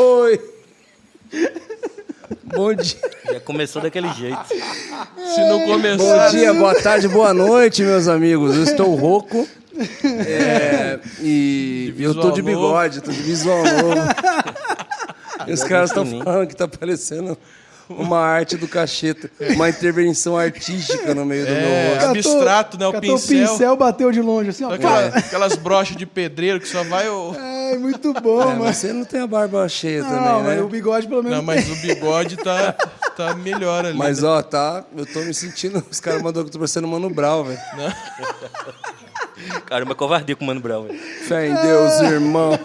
Oi. Bom dia. Já começou daquele jeito. Se não começar... Bom dia, boa tarde, boa noite, meus amigos. Eu estou rouco. E eu tô de bigode, tô de visual novo. E os caras estão falando que tá parecendo uma arte do Cacheta, uma intervenção artística no meio do meu rosto. Abstrato, né? O pincel. O pincel bateu de longe, assim, ó. Aquelas brochas de pedreiro que só vai o... É, muito bom, mano. Mas você não tem a barba cheia também, não, né? Mas o bigode pelo menos Não, mas o bigode tá melhor ali. Mas, ó, tá... Eu tô me sentindo... Os caras mandou que eu tô parecendo Mano Brown, velho. Caramba, covardia com o Mano Brown, velho. Fé em Deus, irmão.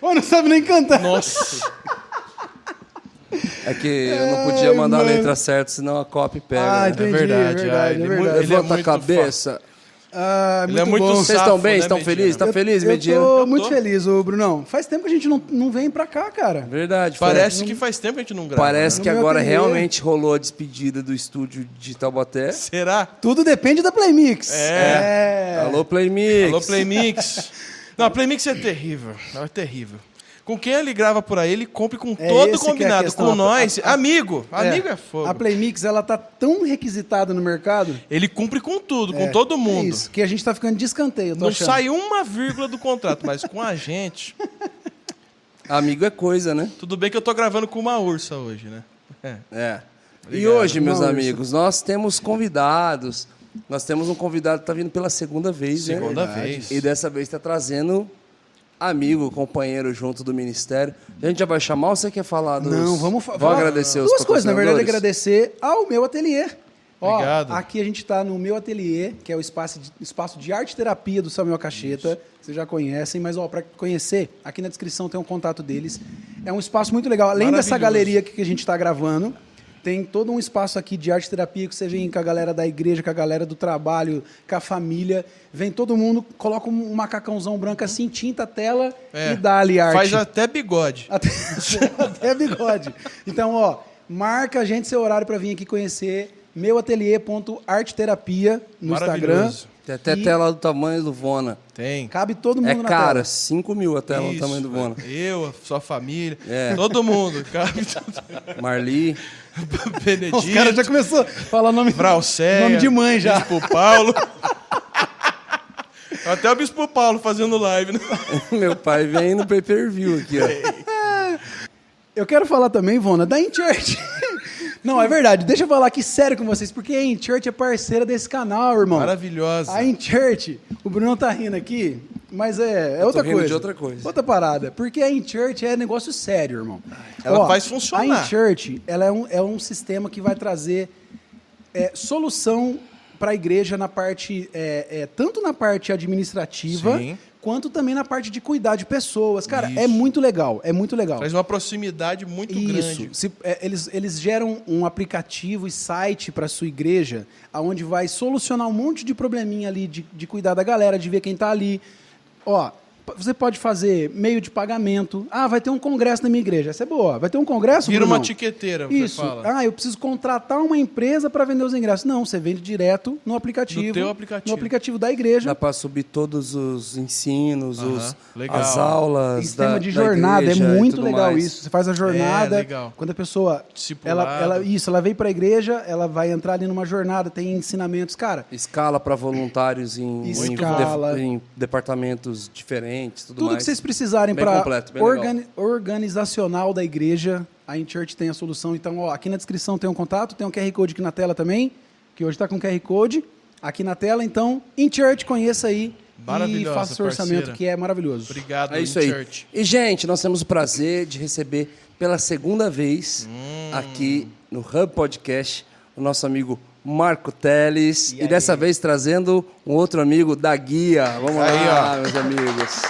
Ô, não sabe nem cantar. Nossa. É que eu não podia mandar a letra certa, senão a copy pega. Ah, né? entendi, É verdade. é verdade. Levanta a cabeça. Ah, Ele é muito bom. Vocês estão bem? Estão felizes? Tá feliz, Medina? Eu tô muito feliz, ô Brunão. Faz tempo que a gente não vem pra cá, cara. Verdade. Parece que faz tempo que a gente não grava. Parece né? que No meu agora ateliê. realmente rolou a despedida do estúdio de Taubaté. Será? Tudo depende da Playmix. Alô, Playmix. Alô, Playmix. Não, a Playmix é terrível. Não, é terrível. Com quem ele grava por aí, ele compre com todo esse que é a combinado. questão. Com nós, amigo. Amigo é fogo. A Playmix, ela tá tão requisitada no mercado. Ele cumpre com tudo, com todo mundo. É isso, que a gente tá ficando de escanteio, eu tô Não achando. sai uma vírgula do contrato, mas com a gente... Amigo é coisa, né? Tudo bem que eu tô gravando com uma ursa hoje, né? É. E Obrigado. hoje, meus Uma amigos, nós temos convidados. Nós temos um convidado que tá vindo pela segunda vez, né? Segunda vez. E dessa vez tá trazendo amigo, companheiro junto do Ministério. A gente já vai chamar ou você quer falar dos... Não, vamos Vou agradecer os duas coisas, na verdade, patrocinadores? agradecer ao meu ateliê. Ó, Obrigado. aqui a gente está no meu ateliê, que é o espaço de arte terapia do Samuel Cacheta. Vocês já conhecem, mas para conhecer, aqui na descrição tem um contato deles. É um espaço muito legal. Além dessa Maravilhoso. galeria que a gente está gravando, tem todo um espaço aqui de arte terapia que você vem com a galera da igreja, com a galera do trabalho, com a família. Vem todo mundo, coloca um macacãozão branco assim, tinta a tela e dá ali arte. Faz até bigode. Até bigode. Então, ó, marca a gente seu horário para vir aqui conhecer meuateliê.arteterapia no Instagram. Maravilhoso. Tem até E tela do tamanho do Vona. Tem. Cabe todo mundo É na cara, tela. 5 mil a tela do Isso, tamanho do Vona. Eu, sua família, É. todo mundo. Cabe tudo. Marli. Benedito, Os caras já começou a falar nome de mãe já. Bispo Paulo. Até o Bispo Paulo fazendo live, né? Meu pai vem no pay-per-view aqui, ó. Eu quero falar também, Vona, da InChurch. Não, é verdade. Deixa eu falar aqui sério com vocês, porque a InChurch é parceira desse canal, irmão. Maravilhosa. A InChurch, o Bruno tá rindo aqui, mas é outra rindo coisa. de outra coisa. Outra parada. Porque a InChurch é negócio sério, irmão. Ela faz funcionar. A InChurch, ela é um sistema que vai trazer solução para a igreja na parte, tanto na parte administrativa, Sim. quanto também na parte de cuidar de pessoas. Cara, Isso. é muito legal, é muito legal. Traz uma proximidade muito grande. Eles geram um aplicativo e site para sua igreja, onde vai solucionar um monte de probleminha ali de cuidar da galera, de ver quem está ali. Ó, você pode fazer meio de pagamento. Ah, vai ter um congresso na minha igreja. Essa é boa. Vai ter um congresso, Vira Brunão? uma tiqueteira, você Isso. fala. Ah, eu preciso contratar uma empresa para vender os ingressos. Não, você vende direto no aplicativo. No teu aplicativo. No aplicativo da igreja. Dá para subir todos os ensinos, legal. as aulas. Sistema de da jornada, igreja é e muito tudo legal mais. isso. Você faz a jornada. legal. Quando a pessoa. Discipulado. Ela veio para a igreja, ela vai entrar ali numa jornada, tem ensinamentos. Cara, Escala para voluntários em departamentos diferentes, tudo tudo mais. que vocês precisarem Bem para completo, bem legal. organizacional da igreja, a InChurch tem a solução. Então, ó, aqui na descrição tem um contato, tem um QR Code aqui na tela também, que hoje está com QR Code aqui na tela. Então, InChurch, conheça aí e Maravilhosa, faça o seu orçamento, parceira. que é maravilhoso. Obrigado, É isso aí. InChurch. E, gente, nós temos o prazer de receber pela segunda vez aqui no Hub Podcast o nosso amigo Marco Teles. E dessa vez trazendo um outro amigo da Guia. Vamos Aí, lá, ó. meus amigos.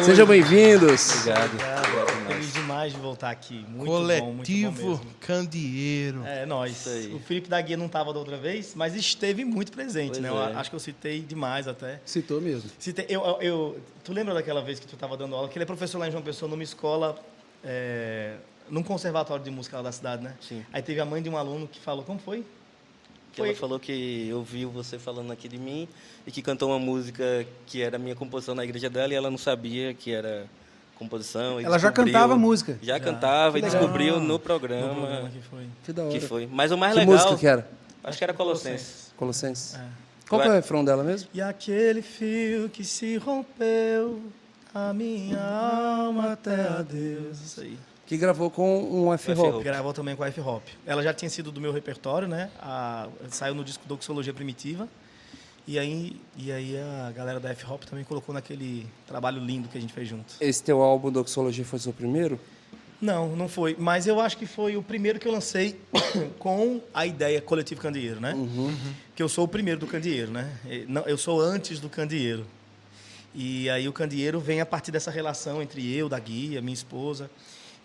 Sejam bem-vindos. Obrigado. Feliz demais de voltar aqui. Muito bom, Coletivo muito bom mesmo. Candeeiro. É, nós. Isso aí. O Felipe da Guia não estava da outra vez, mas esteve muito presente, Pois né? é. Eu acho que eu citei demais até. Citou mesmo. Tu lembra daquela vez que tu estava dando aula? Que ele é professor lá em João Pessoa, numa escola, num conservatório de música lá da cidade, né? Sim. Aí teve a mãe de um aluno que falou, como foi? Que ela falou que ouviu você falando aqui de mim e que cantou uma música que era minha composição na igreja dela e ela não sabia que era composição. Ela já cantava música. Já cantava e Que legal. descobriu no No programa programa que foi. Que da hora. que foi. Mas o mais Que legal... música que era? Acho que era Colossenses. Colossenses. Qual que é o refrão dela mesmo? E aquele fio que se rompeu, a minha alma até a Deus. Isso aí. Que gravou com um F-Hop. Gravou também com a F-Hop. Ela já tinha sido do meu repertório, né? Saiu no disco Doxologia Primitiva. E aí a galera da F-Hop também colocou naquele trabalho lindo que a gente fez junto. Esse teu álbum Doxologia foi seu primeiro? Não foi. Mas eu acho que foi o primeiro que eu lancei com a ideia Coletivo Candeeiro, né? Que eu sou o primeiro do Candeeiro, né? Eu sou antes do Candeeiro. E aí o Candeeiro vem a partir dessa relação entre eu, da Guia, minha esposa.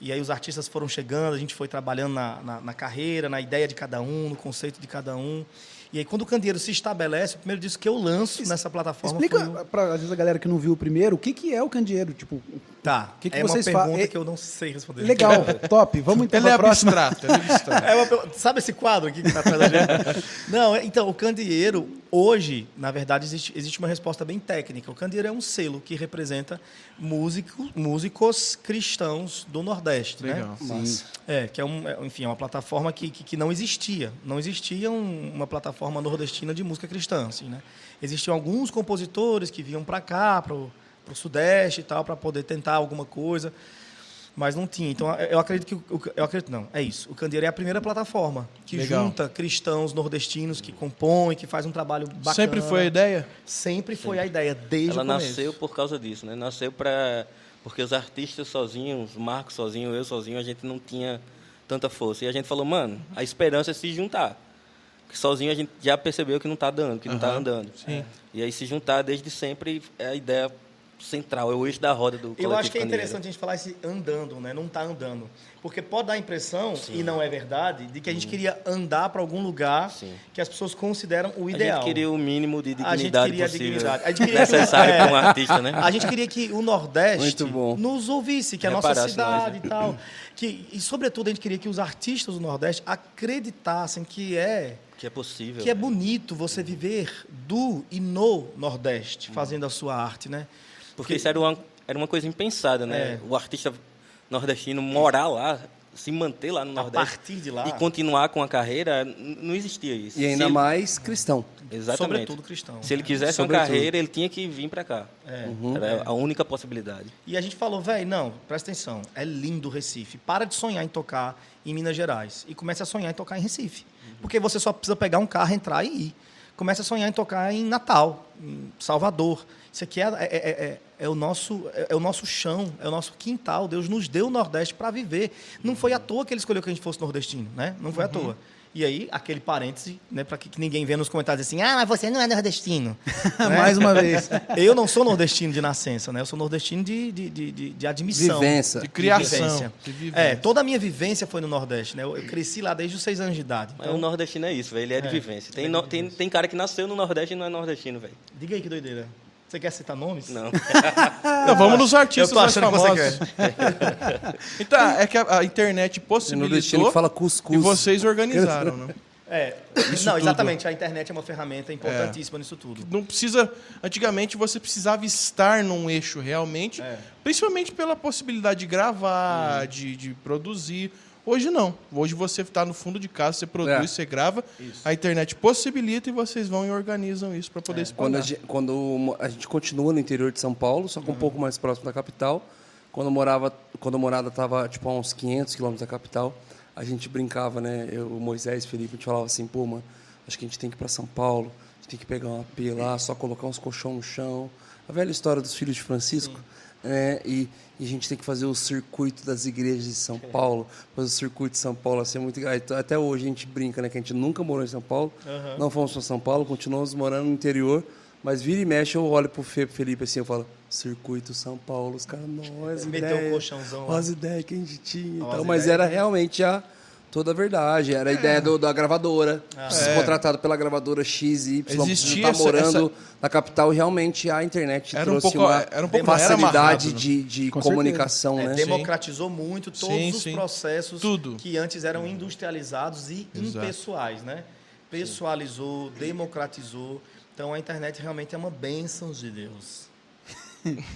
E aí os artistas foram chegando, a gente foi trabalhando na carreira, na ideia de cada um, no conceito de cada um. E aí quando o Candeeiro se estabelece, o primeiro disco que eu lanço nessa plataforma foi Explica pra, às vezes, a galera que não viu o primeiro, o que é o Candeeiro? Tipo, Tá, que é vocês uma pergunta fa- que eu não sei responder. legal, top. Vamos então Ele é pra próxima. abstrato, ele é abstrato. Sabe esse quadro aqui que está atrás da gente? Não, então, o Candeeiro, hoje, na verdade, existe uma resposta bem técnica. O Candeeiro é um selo que representa músicos cristãos do Nordeste. Legal. Né? Que é enfim, é uma plataforma que não existia. Não existia uma plataforma nordestina de música cristã. Assim, né? Existiam alguns compositores que vinham para cá, para o Sudeste e tal, para poder tentar alguma coisa. Mas não tinha. Então, eu acredito não, é isso. O Candeeiro é a primeira plataforma que Legal. junta cristãos nordestinos, que compõem, que faz um trabalho bacana. Sempre foi a ideia? Sempre foi a ideia, desde Ela o começo. nasceu por causa disso, né? Nasceu porque os artistas sozinhos, o Marcos sozinho, eu sozinho, a gente não tinha tanta força. E a gente falou, mano, a esperança é se juntar. Porque sozinho a gente já percebeu que não está dando, que não está andando. Sim. E aí se juntar desde sempre é a ideia central, é o eixo da roda do Coletivo Eu acho que é Candeeiro. interessante a gente falar esse andando, né? Não está andando. Porque pode dar a impressão, e não é verdade, de que a gente queria andar para algum lugar Sim. que as pessoas consideram o A ideal. gente queria o mínimo de A gente dignidade queria possível, dignidade. A gente queria que necessário para um artista, né? A gente queria que o Nordeste Muito bom. nos ouvisse, que a nossa Reparasse cidade nós, né? e tal. E, sobretudo, a gente queria que os artistas do Nordeste acreditassem que é possível. bonito você viver do e no Nordeste, fazendo a sua arte, né? Porque isso era uma coisa impensada, né? É. O artista nordestino morar lá, se manter lá no A Nordeste partir de lá, e continuar com a carreira, não existia isso. E ainda Se ele- mais cristão. Exatamente. sobretudo cristão. Se ele quisesse uma Sobretudo. carreira, ele tinha que vir para cá. Era a única possibilidade. E a gente falou, velho, não, presta atenção, é lindo o Recife. Para de sonhar em tocar em Minas Gerais e comece a sonhar em tocar em Recife. Porque você só precisa pegar um carro, entrar e ir. Comece a sonhar em tocar em Natal, em Salvador. Isso aqui é o nosso chão, é o nosso quintal. Deus nos deu o Nordeste para viver. Não foi à toa que ele escolheu que a gente fosse nordestino, né? Não foi à toa. E aí, aquele parêntese, né, para que ninguém vê nos comentários assim, mas você não é nordestino. Né? Mais uma vez. Eu não sou nordestino de nascença, né? Eu sou nordestino de admissão. Vivência. De criação. vivência. De vivência. Toda a minha vivência foi no Nordeste, né? Eu cresci lá desde os 6 anos de idade. Mas Então, o nordestino é isso, velho. Ele é de vivência. Tem cara que nasceu no Nordeste e não é nordestino, velho. diga aí que doideira. Você quer citar nomes? Não. Não, vamos nos artistas Eu tô mais achando que você famosos. Então, é que a internet No destino possibilitou que fala cuscuz. e vocês organizaram, né? Não, exatamente. A internet é uma ferramenta importantíssima nisso tudo. Não precisa... Antigamente, você precisava estar num eixo realmente, principalmente pela possibilidade de gravar, de produzir. Hoje não. Hoje você está no fundo de casa, você produz, você grava, a internet possibilita e vocês vão e organizam isso para poder Quando espalhar. quando a gente continua no interior de São Paulo, só que um pouco mais próximo da capital. Quando a morada estava tipo, a uns 500 quilômetros da capital, a gente brincava, né? Eu, o Moisés e o Felipe, a gente falava assim, pô, mano, acho que a gente tem que ir para São Paulo, a gente tem que pegar uma AP lá, só colocar uns colchão no chão. A velha história dos filhos de Francisco. E a gente tem que fazer o circuito das igrejas de São Paulo, fazer o circuito de São Paulo, assim, muito. Até hoje a gente brinca, né, que a gente nunca morou em São Paulo, não fomos para São Paulo, continuamos morando no interior, mas vira e mexe eu olho pro Felipe assim, eu falo, circuito São Paulo, os caras, nós, Meteu um colchãozão lá. as ideias que a gente tinha, e Ó, tal, as mas ideias era que- realmente toda a verdade, era a ideia da gravadora, ser contratado pela gravadora XY, Existia tá morando na capital e realmente a internet Era um trouxe pouco- uma era um pouco- era facilidade amarrado, de Com comunicação, né? Democratizou muito todos Sim, os sim. processos Tudo. que antes eram industrializados e Exato. impessoais, né? Pessoalizou, democratizou. Então a internet realmente é uma bênção de Deus.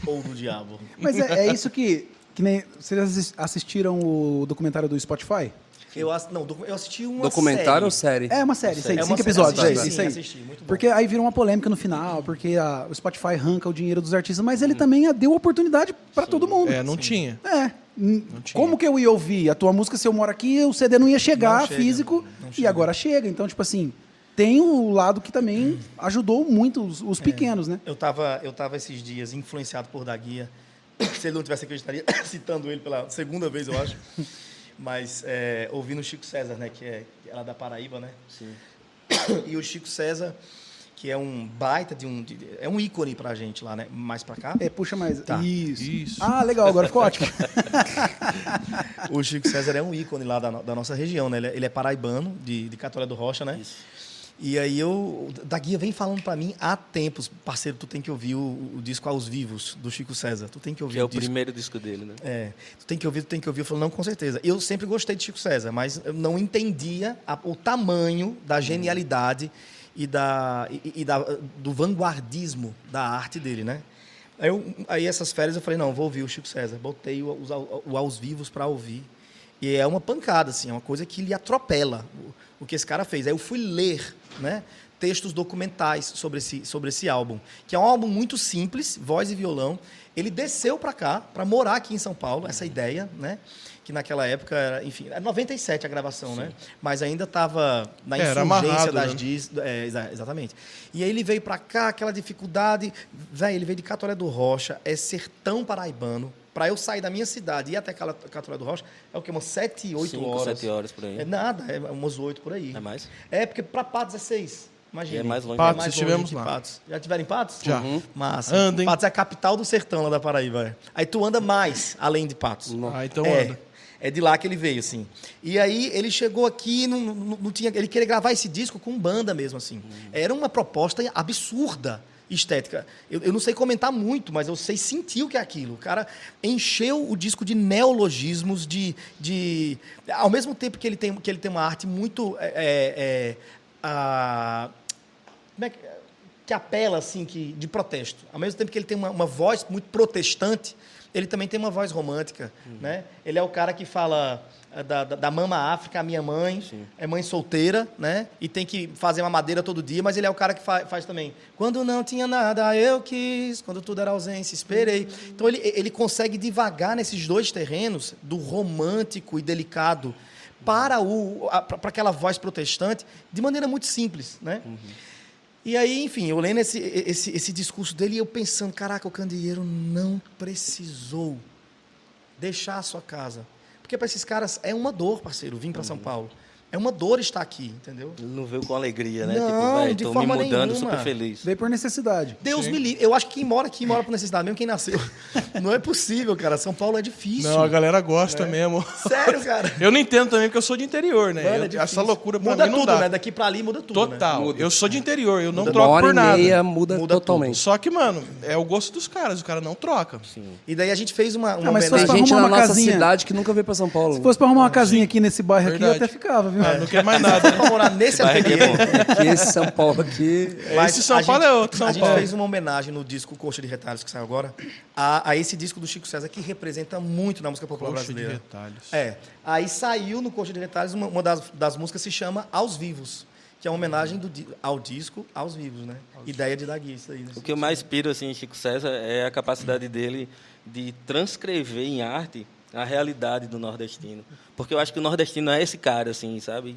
Ou do diabo. Mas é isso que Que nem, vocês assistiram o documentário do Spotify? Eu assisti uma Documentário ou série? É uma série, isso aí, É 5 uma episódios. série, É, assisti, isso aí. assisti, muito bom. Porque aí virou uma polêmica no final, porque o Spotify arranca o dinheiro dos artistas, mas ele também deu oportunidade para todo mundo. É, não tinha. É. tinha. Como que eu ia ouvir a tua música se eu moro aqui, o CD não ia chegar Não chega, físico não e chega. agora chega. Então, tipo assim, tem o lado que também ajudou muito os pequenos, né? Eu tava esses dias influenciado por Daguia. Se ele não tivesse aqui, eu estaria citando ele pela segunda vez, eu acho. Mas ouvindo o Chico César, né? Que é ela da Paraíba, né? Sim. E o Chico César, que é um baita é um ícone pra gente lá, né? Mais pra cá. Puxa mais. Tá. Isso. Ah, legal, agora ficou ótimo. O Chico César é um ícone lá da nossa região, né? Ele é paraibano, de Catolé do Rocha, né? Isso. E aí Daguia vem falando pra mim há tempos, parceiro, tu tem que ouvir o disco Aos Vivos, do Chico César. Tu tem que ouvir Que é o disco. primeiro disco dele, né? Tu tem que ouvir, tu tem que ouvir. Eu falo, não, com certeza. Eu sempre gostei de Chico César, mas eu não entendia o tamanho da genialidade e do vanguardismo da arte dele, né? Aí essas férias eu falei, não, vou ouvir o Chico César. Botei o Aos Vivos para ouvir. E é uma pancada, assim, é uma coisa que lhe atropela o que esse cara fez. Aí eu fui ler, né, textos documentais sobre esse álbum, que é um álbum muito simples, voz e violão. Ele desceu para cá, para morar aqui em São Paulo, essa ideia, né, que naquela época era, enfim, era 97 a gravação, né, mas ainda estava na Era insurgência amarrado, das né? exatamente. E aí ele veio para cá, aquela dificuldade, velho, ele veio de Catolé do Rocha, é sertão paraibano. Para eu sair da minha cidade e ir até Catolé do Rocha, é o quê? Umas 7, 8 5, horas. 7 horas por aí. É nada, é umas 8 por aí. É mais? É, porque para Patos é 6. Imagina. E é mais longe. Patos, É mais estivemos longe que lá. Patos. Já tiveram em Patos? Já. Massa. Anda, hein? Patos é a capital do sertão lá da Paraíba. É. Aí tu anda mais além de Patos. Ah, então é, anda. é de lá que ele veio, assim. E aí ele chegou aqui, não tinha, ele queria gravar esse disco com banda mesmo, assim. Era uma proposta absurda, estética. Eu não sei comentar muito, mas eu sei sentir o que é aquilo. O cara encheu o disco de neologismos, ao mesmo tempo que ele tem uma arte muito... como é que apela, assim, de protesto. Ao mesmo tempo que ele tem uma voz muito protestante, ele também tem uma voz romântica, né? Ele é o cara que fala da Mama África, a minha mãe, Sim. é mãe solteira, né? E tem que fazer uma madeira todo dia, mas ele é o cara que faz também. Quando não tinha nada, eu quis. Quando tudo era ausência, esperei. Então ele consegue divagar nesses dois terrenos, do romântico e delicado para aquela voz protestante, de maneira muito simples, né? E aí, enfim, eu lendo esse discurso dele e eu pensando, caraca, o candeeiro não precisou deixar a sua casa. Porque para esses caras é uma dor, parceiro, vir para São Paulo. É uma dor estar aqui, entendeu? Ele não veio com alegria, né? Não, Tipo, velho, de tô me forma mudando, nenhuma. super feliz. Veio por necessidade. Deus me livre. Eu acho que quem mora aqui mora por necessidade, mesmo quem nasceu. Não é possível, cara. São Paulo é difícil. Não, a galera gosta mesmo. Sério, cara. Eu não entendo também, porque eu sou de interior, né? Mano, é Essa difícil. loucura pra muda mim não tudo, dá. né? Daqui pra ali muda tudo, né? Total. Eu sou de interior, eu não Muda. troco Uma hora por e nada. meia muda Muda totalmente. Só que, mano, é o gosto dos caras, o cara não troca. E daí a gente fez uma mas se Tem fosse pra homenagem. gente arrumar na uma nossa casinha. cidade que nunca veio pra São Paulo. Se fosse pra arrumar uma casinha aqui nesse bairro aqui, eu Verdade. até ficava, viu? Não quer mais nada. Pra morar nesse Esse barriga ateliê. é bom. Que esse São Paulo aqui... Esse São Paulo é outro São A gente Paulo. fez uma homenagem no disco Coxa de Retalhos, que saiu agora, a esse disco do Chico César, que representa muito na música popular Coxa de brasileira. retalhos. Aí saiu no Coxa de Retalhos, uma das músicas se chama Aos Vivos, que é uma homenagem ao disco Aos Vivos, né? Ideia de Daguia, isso aí. Né? O que eu mais piro assim, em Chico César é a capacidade dele de transcrever em arte a realidade do nordestino. Porque eu acho que o nordestino é esse cara, assim, sabe?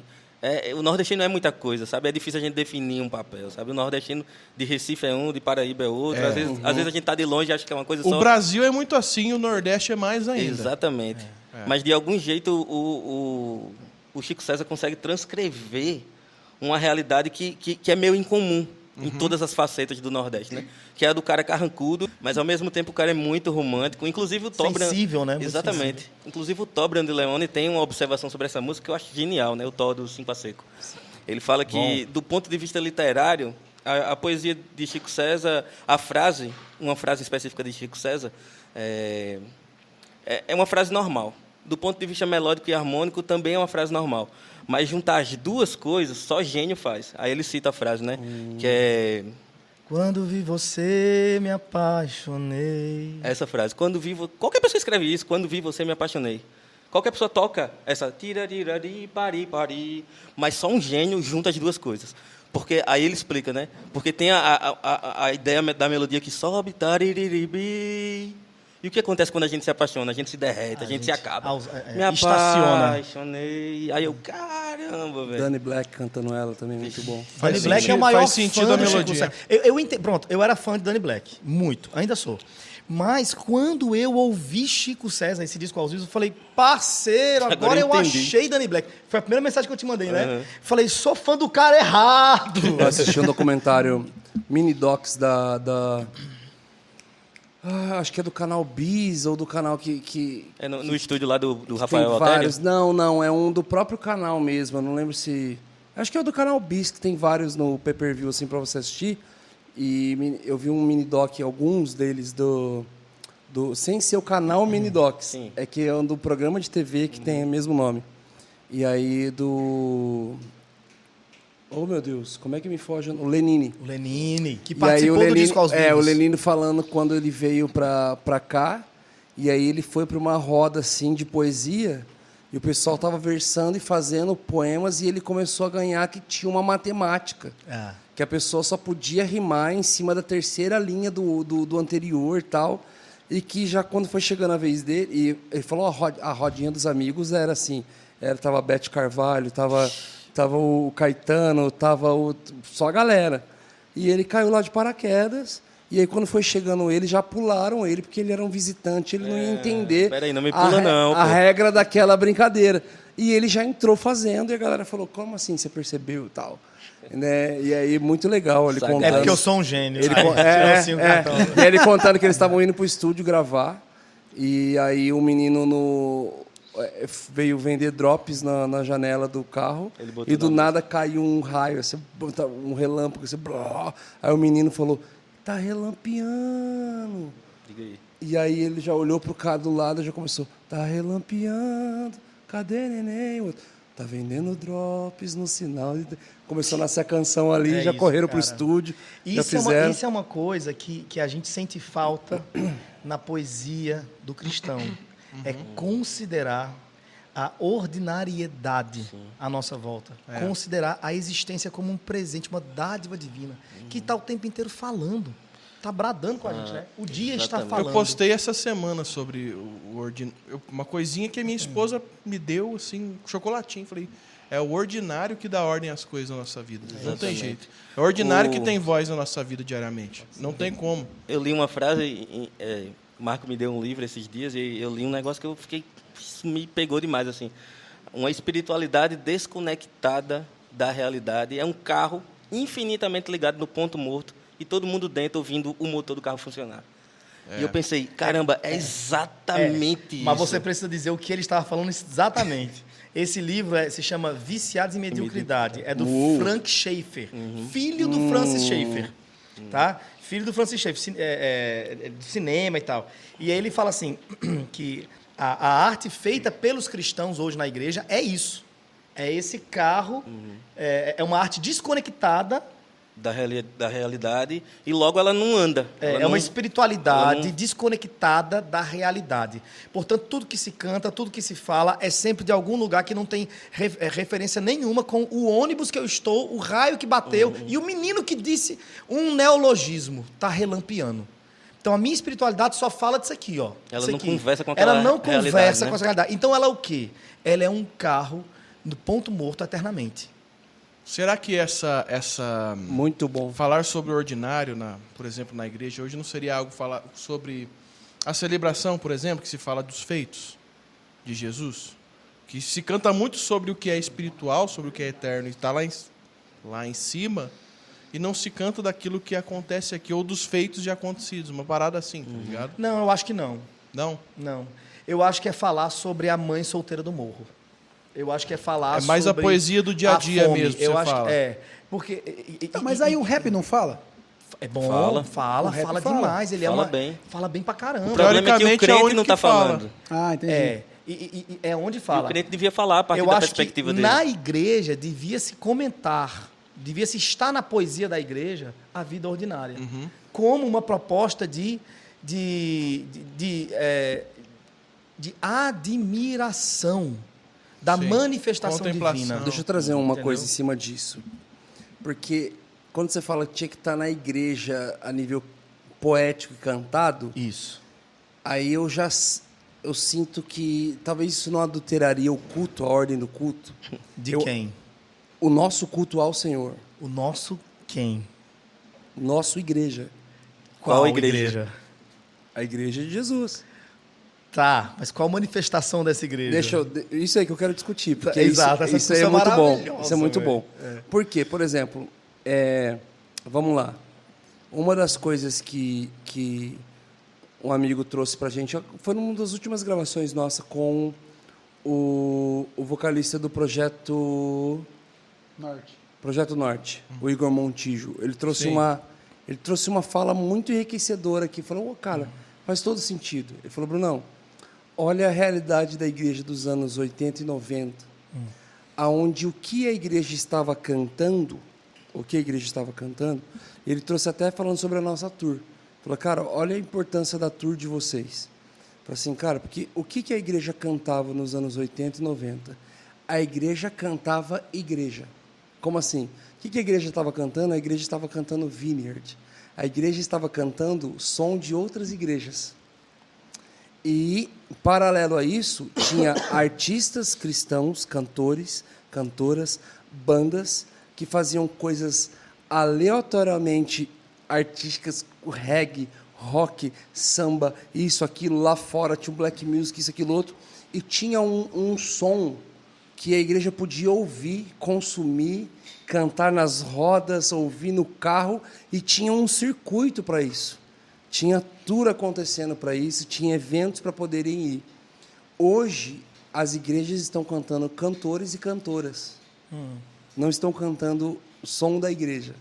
O nordestino é muita coisa, sabe? É difícil a gente definir um papel, sabe? O nordestino de Recife é um, de Paraíba é outro. Às vezes a gente está de longe e acha que é uma coisa O só. Brasil é muito assim, o Nordeste é mais ainda. Exatamente. Mas, de algum jeito, o Chico César consegue transcrever uma realidade que é meio incomum em todas as facetas do Nordeste, né? Que é a do cara carrancudo, mas, ao mesmo tempo, o cara é muito romântico. Inclusive, o Tobran... Sensível, né? Muito Exatamente. sensível. Inclusive, o Tobran de Leone tem uma observação sobre essa música que eu acho genial, né? O Tó do Cinco a Seco. Ele fala que, do ponto de vista literário, a poesia de Chico César, uma frase específica de Chico César, é uma frase normal. Do ponto de vista melódico e harmônico, também é uma frase normal. Mas juntar as duas coisas, só gênio faz. Aí ele cita a frase, né? Que é... Quando vi você, me apaixonei. Essa frase. Qualquer pessoa escreve isso. Quando vi você, me apaixonei. Qualquer pessoa toca essa tirarirari, pari, pari. Mas só um gênio junta as duas coisas. Porque aí ele explica, né? Porque tem a ideia da melodia que sobe, taririribi. E o que acontece quando a gente se apaixona? A gente se derrete, a gente se acaba. Me estaciona. apaixonei. Aí eu, caramba, velho. Danny Black cantando ela também, muito bom. Danny Black é o maior faz sentido fã a do Chico melodia. César. Pronto, eu era fã de Danny Black. Muito, ainda sou. Mas quando eu ouvi Chico César, esse disco aos vivos, eu falei, parceiro, agora eu entendi. achei Danny Black. Foi a primeira mensagem que eu te mandei, né? Falei, sou fã do cara errado. Eu assisti um documentário mini docs acho que é do canal Bis ou do canal que É no estúdio lá do tem Rafael vários. Altério? Não, é um do próprio canal mesmo. Eu não lembro se. Acho que é o do canal Bis, que tem vários no pay-per-view assim para você assistir. E eu vi um mini doc, alguns deles sem ser o canal Mini Docs. Sim. É que é um do programa de TV que tem o mesmo nome. E aí Oh, meu Deus, como é que me foge? O Lenine. O Lenine, que E aí participou o Lenine, do disco aos vivos. o Lenine falando quando ele veio pra cá, e aí ele foi para uma roda assim de poesia, e o pessoal tava versando e fazendo poemas, e ele começou a ganhar que tinha uma matemática. Que a pessoa só podia rimar em cima da terceira linha do anterior e tal, e que já quando foi chegando a vez dele, e ele falou a rodinha dos amigos era assim, tava a Beth Carvalho, tava o Caetano, só a galera. E ele caiu lá de paraquedas, e aí quando foi chegando ele, já pularam ele, porque ele era um visitante, ele não ia entender Peraí, não me pula não, a pô. regra daquela brincadeira. E ele já entrou fazendo, e a galera falou, como assim, você percebeu e tal? Né? E aí, muito legal, ele contando... É porque eu sou um gênio. Ele, né? Tirou assim o cartão. E ele contando que eles estavam indo pro estúdio gravar, e aí o menino veio vender drops na janela do carro, Ele botou e do na nada caiu um raio, assim, um relâmpago, assim, blá. Aí o menino falou, tá relampeando. Diga aí. E aí ele já olhou pro cara do lado e já começou, tá relampeando, cadê neném? O outro, tá vendendo drops no sinal. Começou a nascer a canção ali, já isso, correram pro cara. estúdio, já Isso fizeram. é uma coisa que a gente sente falta na poesia do cristão. É considerar a ordinariedade à nossa volta. Considerar a existência como um presente, uma dádiva divina, que está o tempo inteiro falando. Está bradando com a gente, né? O dia está exatamente. falando. Eu postei essa semana sobre uma coisinha que a minha esposa me deu, assim, um chocolatinho. Falei, é o ordinário que dá ordem às coisas na nossa vida. Não tem Exatamente. jeito. É o ordinário que tem voz na nossa vida diariamente. Não tem como. Eu li uma frase, Marco me deu um livro esses dias, e eu li um negócio que eu fiquei... Isso me pegou demais, assim. Uma espiritualidade desconectada da realidade. É um carro infinitamente ligado no ponto morto, e todo mundo dentro ouvindo o motor do carro funcionar. E eu pensei, caramba, é exatamente isso. Mas você precisa dizer o que ele estava falando exatamente. Esse livro se chama Viciados em Mediocridade. É do Frank Schaeffer, filho do Francis Schaeffer. Tá? Filho do Francis Schaeffer, do cinema e tal. E aí ele fala assim, que a arte feita pelos cristãos hoje na igreja é isso. É esse carro, é uma arte desconectada da realidade, e logo ela não anda. É uma espiritualidade desconectada da realidade. Portanto, tudo que se canta, tudo que se fala é sempre de algum lugar que não tem referência nenhuma com o ônibus que eu estou, o raio que bateu e o menino que disse um neologismo, está relampeando. Então, a minha espiritualidade só fala disso aqui, ó. Ela Isso não aqui. conversa com aquela Ela não realidade, conversa né? com essa realidade. Então, ela é o quê? Ela é um carro no ponto morto eternamente. Será que essa Muito bom. falar sobre o ordinário, por exemplo, na igreja, hoje não seria algo falar sobre a celebração, por exemplo, que se fala dos feitos de Jesus? Que se canta muito sobre o que é espiritual, sobre o que é eterno, e está lá em cima, e não se canta daquilo que acontece aqui, ou dos feitos já acontecidos, uma parada assim, tá ligado? Não, eu acho que não. Não? Não. Eu acho que é falar sobre a mãe solteira do morro. Eu acho que é falar sobre... É mais a poesia do dia a dia fome. mesmo, Eu você acho fala. que é. Porque... Mas aí o rap não fala? É bom, Fala. fala O rap fala. demais. Ele Fala é bem. Fala bem pra caramba. O problema é que o Teoricamente, é crente onde não está que fala. falando. Ah, entendi. É onde E fala. o crente devia falar a partir Eu da acho perspectiva que dele. na igreja devia se comentar devia-se estar na poesia da igreja a vida ordinária. Como uma proposta de admiração da Sim. manifestação Contemplação. divina. Deixa eu trazer uma Entendeu? coisa em cima disso. Porque quando você fala que tinha que estar na igreja a nível poético e cantado, Isso. aí eu sinto que talvez isso não adulteraria o culto, a ordem do culto. De quem? O nosso culto ao Senhor. O nosso quem? Nosso igreja. Qual igreja? A igreja de Jesus. Tá, mas qual a manifestação dessa igreja? Isso aí que eu quero discutir, porque Exato, essa isso aí é discussão muito bom. maravilhosa, Isso é muito velho. bom. Por quê? Por exemplo, vamos lá. Uma das coisas que um amigo trouxe pra gente foi numa das últimas gravações nossa com o vocalista do Projeto Norte, o Igor Montijo. Ele trouxe uma fala muito enriquecedora aqui. Falou, cara, faz todo sentido. Ele falou, Brunão, olha a realidade da igreja dos anos 80 e 90, aonde o que a igreja estava cantando, ele trouxe até falando sobre a nossa tour. Falou, cara, olha a importância da tour de vocês. Falou assim, cara, porque o que a igreja cantava nos anos 80 e 90? A igreja cantava igreja. Como assim? O que a igreja estava cantando? A igreja estava cantando Vineyard. A igreja estava cantando som de outras igrejas. E, paralelo a isso, tinha artistas cristãos, cantores, cantoras, bandas, que faziam coisas aleatoriamente artísticas, reggae, rock, samba, isso, aquilo, lá fora, tinha um black music, isso, aquilo, outro, e tinha um som que a igreja podia ouvir, consumir, cantar nas rodas, ouvir no carro, e tinha um circuito para isso. Tinha tour acontecendo para isso, tinha eventos para poderem ir. Hoje, as igrejas estão cantando cantores e cantoras. Não estão cantando o som da igreja.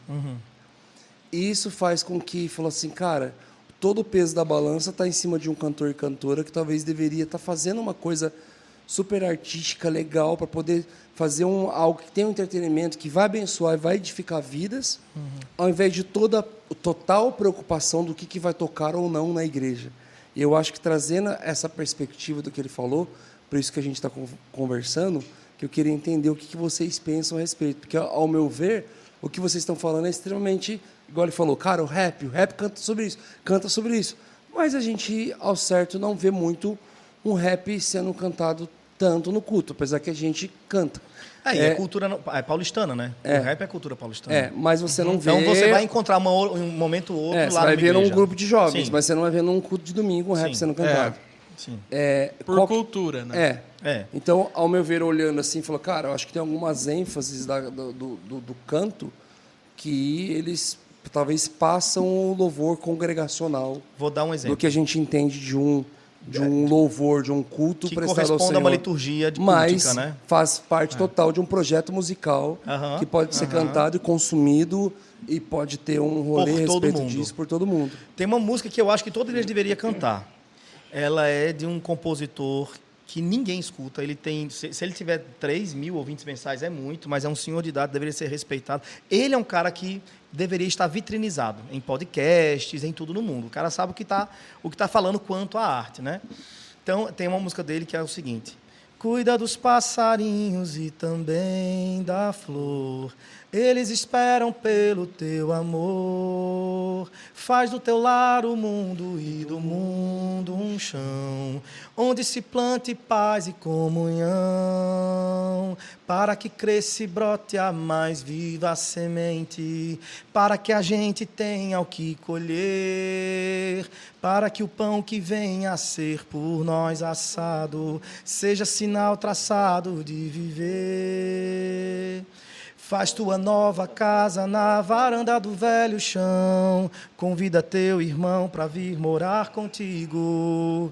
E isso faz com que, falou assim, cara, todo o peso da balança está em cima de um cantor e cantora que talvez deveria estar fazendo uma coisa super artística, legal, para poder fazer algo que tem um entretenimento, que vai abençoar e vai edificar vidas, ao invés de total preocupação do que vai tocar ou não na igreja. E eu acho que trazendo essa perspectiva do que ele falou, por isso que a gente está conversando, que eu queria entender o que vocês pensam a respeito. Porque, ao meu ver, o que vocês estão falando é extremamente... Igual ele falou, cara, o rap canta sobre isso. Mas a gente, ao certo, não vê muito um rap sendo cantado tanto no culto, apesar que a gente canta. E a cultura paulistana, né? O rap é cultura paulistana. Mas você não vê... Então você vai encontrar um momento ou outro lá você vai ver igreja. num grupo de jovens, Sim. mas você não vai ver num culto de domingo um rap sendo cantado. Sim. Por cultura, né? Então, ao meu ver, olhando assim, falou, cara, eu acho que tem algumas ênfases do canto que eles talvez passam o louvor congregacional. Vou dar um exemplo. Do que a gente entende de um louvor, de um culto que prestado ao Senhor. corresponde a uma liturgia de mas cultica, né? faz parte total de um projeto musical que pode ser cantado e consumido e pode ter um rolê a respeito disso por todo mundo. Tem uma música que eu acho que toda igreja deveria cantar. Ela é de um compositor que ninguém escuta. Ele tem, se ele tiver 3.000 ouvintes mensais, é muito, mas é um senhor de idade, deveria ser respeitado. Ele é um cara que deveria estar vitrinizado em podcasts, em tudo no mundo. O cara sabe o que tá falando quanto à arte, né? Então, tem uma música dele que é o seguinte: cuida dos passarinhos e também da flor. Eles esperam pelo teu amor. Faz do teu lar o mundo e do mundo um chão, onde se plante paz e comunhão, para que cresça e brote a mais viva semente, para que a gente tenha o que colher, para que o pão que venha a ser por nós assado seja sinal traçado de viver. Faz tua nova casa na varanda do velho chão. Convida teu irmão para vir morar contigo.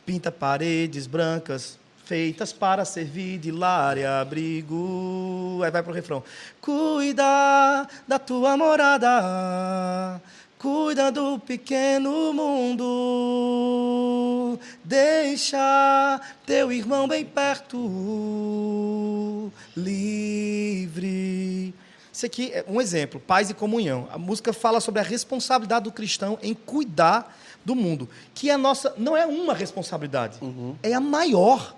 Pinta paredes brancas feitas para servir de lar e abrigo. Aí vai pro refrão. Cuida da tua morada. Cuida do pequeno mundo. Deixa teu irmão bem perto, livre. Isso aqui é um exemplo, paz e comunhão. A música fala sobre a responsabilidade do cristão em cuidar do mundo, que é a nossa, não é uma responsabilidade, é a maior,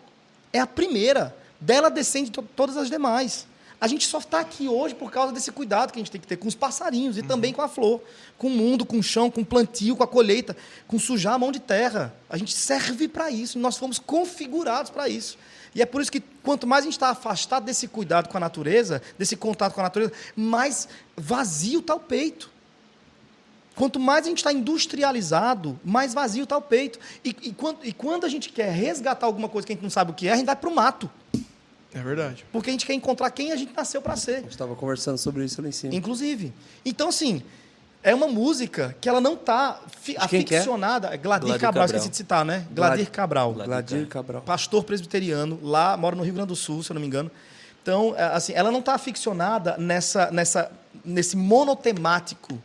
é a primeira. Dela descende todas as demais. A gente só está aqui hoje por causa desse cuidado que a gente tem que ter com os passarinhos e também com a flor, com o mundo, com o chão, com o plantio, com a colheita, com sujar a mão de terra. A gente serve para isso, nós fomos configurados para isso. E é por isso que quanto mais a gente está afastado desse cuidado com a natureza, desse contato com a natureza, mais vazio está o peito. Quanto mais a gente está industrializado, mais vazio está o peito. E quando a gente quer resgatar alguma coisa que a gente não sabe o que é, a gente vai para o mato. É verdade. Porque a gente quer encontrar quem a gente nasceu para ser. A gente estava conversando sobre isso lá em cima. Inclusive. Então, assim, é uma música que ela não está aficionada. Gladir Cabral, esqueci de citar, né? Gladir Cabral. Gladir Cabral. Pastor presbiteriano, lá, mora no Rio Grande do Sul, se eu não me engano. Então, assim, ela não está aficionada nesse monotemático,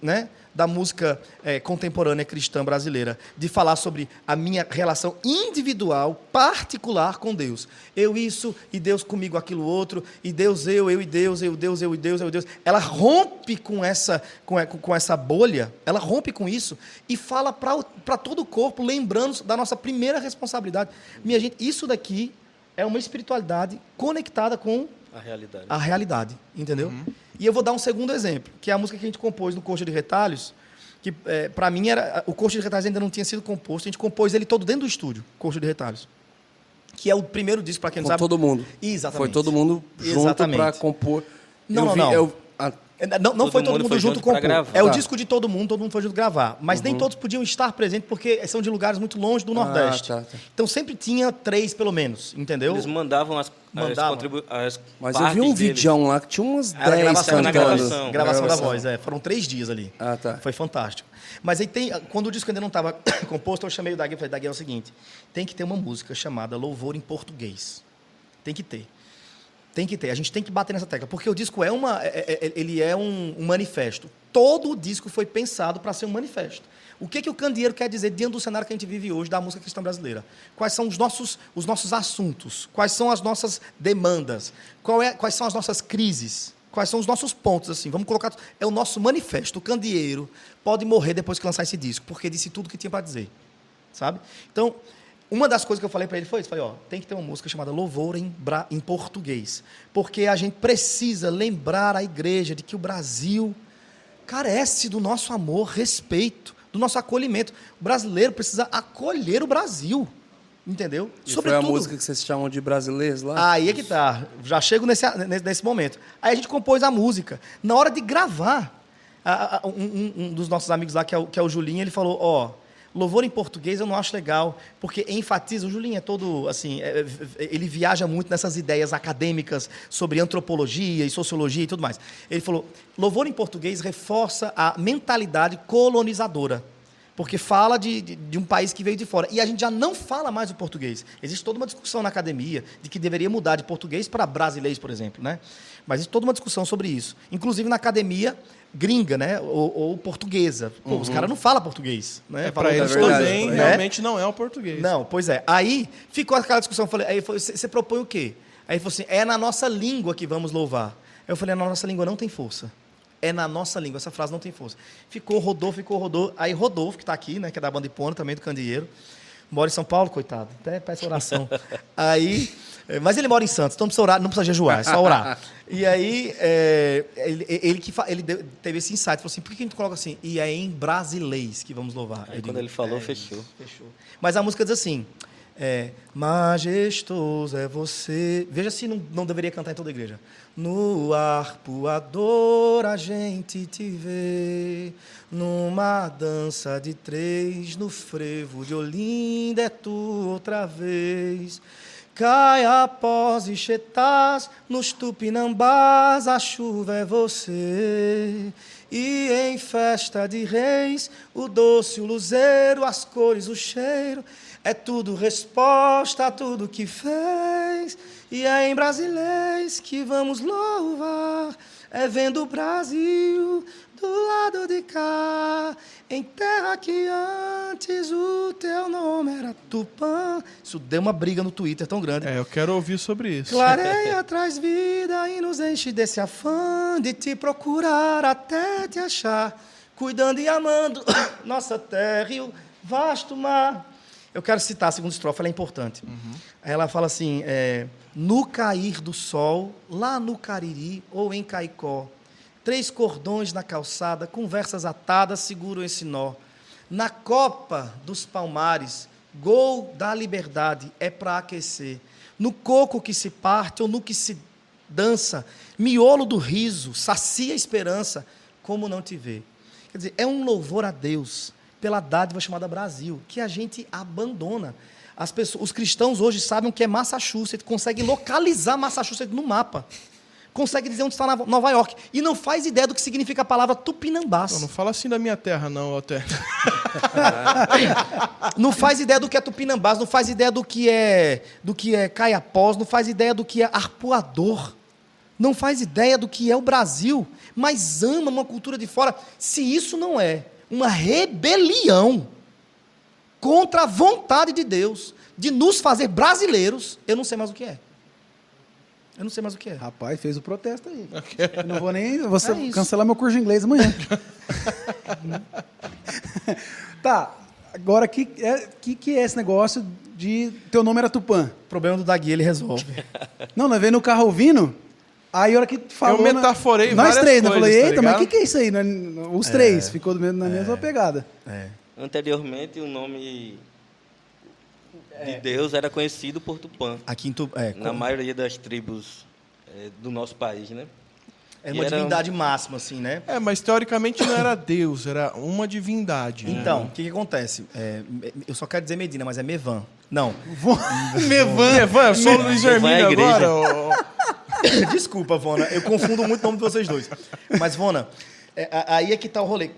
né, da música contemporânea cristã brasileira, de falar sobre a minha relação individual, particular com Deus. Eu isso, e Deus comigo aquilo outro, e Deus eu e Deus, eu Deus, eu e Deus, eu e Deus. Ela rompe com essa bolha, ela rompe com isso, e fala para todo o corpo, lembrando da nossa primeira responsabilidade. Minha gente, isso daqui é uma espiritualidade conectada com a realidade, entendeu? E eu vou dar um segundo exemplo, que é a música que a gente compôs no Coxa de Retalhos, que para mim o Coxa de Retalhos ainda não tinha sido composto, a gente compôs ele todo dentro do estúdio, Coxa de Retalhos, que é o primeiro disco, para quem não sabe. Com todo mundo. Exatamente. Foi todo mundo junto para compor. Não. Não foi todo mundo junto compor. É o disco de todo mundo foi junto gravar. Mas nem todos podiam estar presentes, porque são de lugares muito longe do Nordeste. Tá. Então sempre tinha 3, pelo menos, entendeu? Eles mandavam as Mas eu vi um vídeo lá que tinha umas 10 cantando. Gravação da voz, foram 3 dias ali. Tá. Foi fantástico. Mas aí quando o disco ainda não estava composto, eu chamei o Dagui e falei, Dagui, é o seguinte, tem que ter uma música chamada Louvor em Português. Tem que ter. A gente tem que bater nessa tecla, porque o disco ele é um manifesto. Todo o disco foi pensado para ser um manifesto. O que o candeeiro quer dizer diante do cenário que a gente vive hoje da música cristã brasileira? Quais são os nossos assuntos? Quais são as nossas demandas? Quais são as nossas crises? Quais são os nossos pontos? Assim, vamos colocar. É o nosso manifesto. O candeeiro pode morrer depois que lançar esse disco, porque disse tudo o que tinha para dizer. Sabe? Então, uma das coisas que eu falei para ele foi isso. Falei, tem que ter uma música chamada Louvor em Português. Porque a gente precisa lembrar a igreja de que o Brasil carece do nosso amor, respeito, do nosso acolhimento. O brasileiro precisa acolher o Brasil. Entendeu? E foi a música que vocês chamam de brasileiros lá? Aí é que tá. Já chego nesse momento. Aí a gente compôs a música. Na hora de gravar, um dos nossos amigos lá, que é o Julinho, ele falou, louvor em português eu não acho legal, porque enfatiza, o Julinho é todo, assim, ele viaja muito nessas ideias acadêmicas sobre antropologia e sociologia e tudo mais. Ele falou, louvor em português reforça a mentalidade colonizadora, porque fala de um país que veio de fora. E a gente já não fala mais o português. Existe toda uma discussão na academia de que deveria mudar de português para brasileiro, por exemplo, né? Mas existe toda uma discussão sobre isso. Inclusive na academia gringa, né? Ou portuguesa. Pô, os caras não falam português. Né? Para eles também, realmente não é o português. Não, pois é. Aí ficou aquela discussão. Aí você propõe o quê? Aí ele falou assim, é na nossa língua que vamos louvar. Aí eu falei, na nossa língua não tem força. É na nossa língua, essa frase não tem força. Rodou. Aí Rodolfo, que está aqui, né, que é da banda Ipona, também do Candeeiro, mora em São Paulo, coitado, até peço oração. Mas ele mora em Santos, então não precisa orar, não precisa jejuar, é só orar. E aí, ele teve esse insight, falou assim, por que a gente coloca assim? E é em brasilês que vamos louvar. Aí quando ele falou, fechou. Mas a música diz assim, majestoso é você. Veja se não deveria cantar em toda a igreja. No arpoador a gente te vê, numa dança de 3, no frevo de Olinda é tu outra vez. Cai após Ixetás, nos Tupinambás a chuva é você. E em festa de reis, o doce, o luzeiro, as cores, o cheiro, é tudo resposta a tudo que fez. E é em brasilês que vamos louvar é vendo o Brasil do lado de cá, em terra que antes o teu nome era Tupã. Isso deu uma briga no Twitter tão grande. Eu quero ouvir sobre isso. Clareia, traz vida e nos enche desse afã de te procurar até te achar, cuidando e amando nossa terra e o vasto mar. Eu quero citar a segunda estrofe, ela é importante. Aí ela fala assim, no cair do sol, lá no Cariri ou em Caicó, 3 cordões na calçada, conversas atadas seguram esse nó. Na copa dos palmares, gol da liberdade é para aquecer. No coco que se parte ou no que se dança, miolo do riso, sacia a esperança, como não te vê. Quer dizer, é um louvor a Deus pela dádiva chamada Brasil, que a gente abandona. As pessoas, os cristãos hoje sabem o que é Massachusetts, conseguem localizar Massachusetts no mapa. Consegue dizer onde está Nova York. E não faz ideia do que significa a palavra Tupinambás. Não fala assim da minha terra, não, até. Não faz ideia do que é Tupinambás, não faz ideia do que é Caiapós, não faz ideia do que é Arpoador. Não faz ideia do que é o Brasil, mas ama uma cultura de fora. Se isso não é uma rebelião contra a vontade de Deus de nos fazer brasileiros, eu não sei mais o que é. Eu não sei mais o que é. Rapaz, fez o protesto aí. Eu não vou nem... Você É isso. cancelar meu curso de inglês amanhã. Tá, agora, o que é esse negócio de... Teu nome era Tupã. O problema do Dagui, ele resolve. Não, nós veio no carro ouvindo, aí a hora que falou... Eu metaforei nós várias três, né? Eu coisas, falei, tá eita, mas o ligado? que é isso aí? Os três, ficou na mesma pegada. Anteriormente, o nome de Deus era conhecido por Tupã, Aqui em na maioria das tribos do nosso país, né? é E uma era divindade máxima, assim, né? Mas teoricamente não era Deus, era uma divindade. né? Então, o que acontece? Eu só quero dizer Medina, mas é Mevan. Não. Mevan, eu sou o Luiz Mevan é a Hermínio igreja. agora. Desculpa, Vona, eu confundo muito o nome de vocês dois. Mas, Vona, aí é que está o rolê.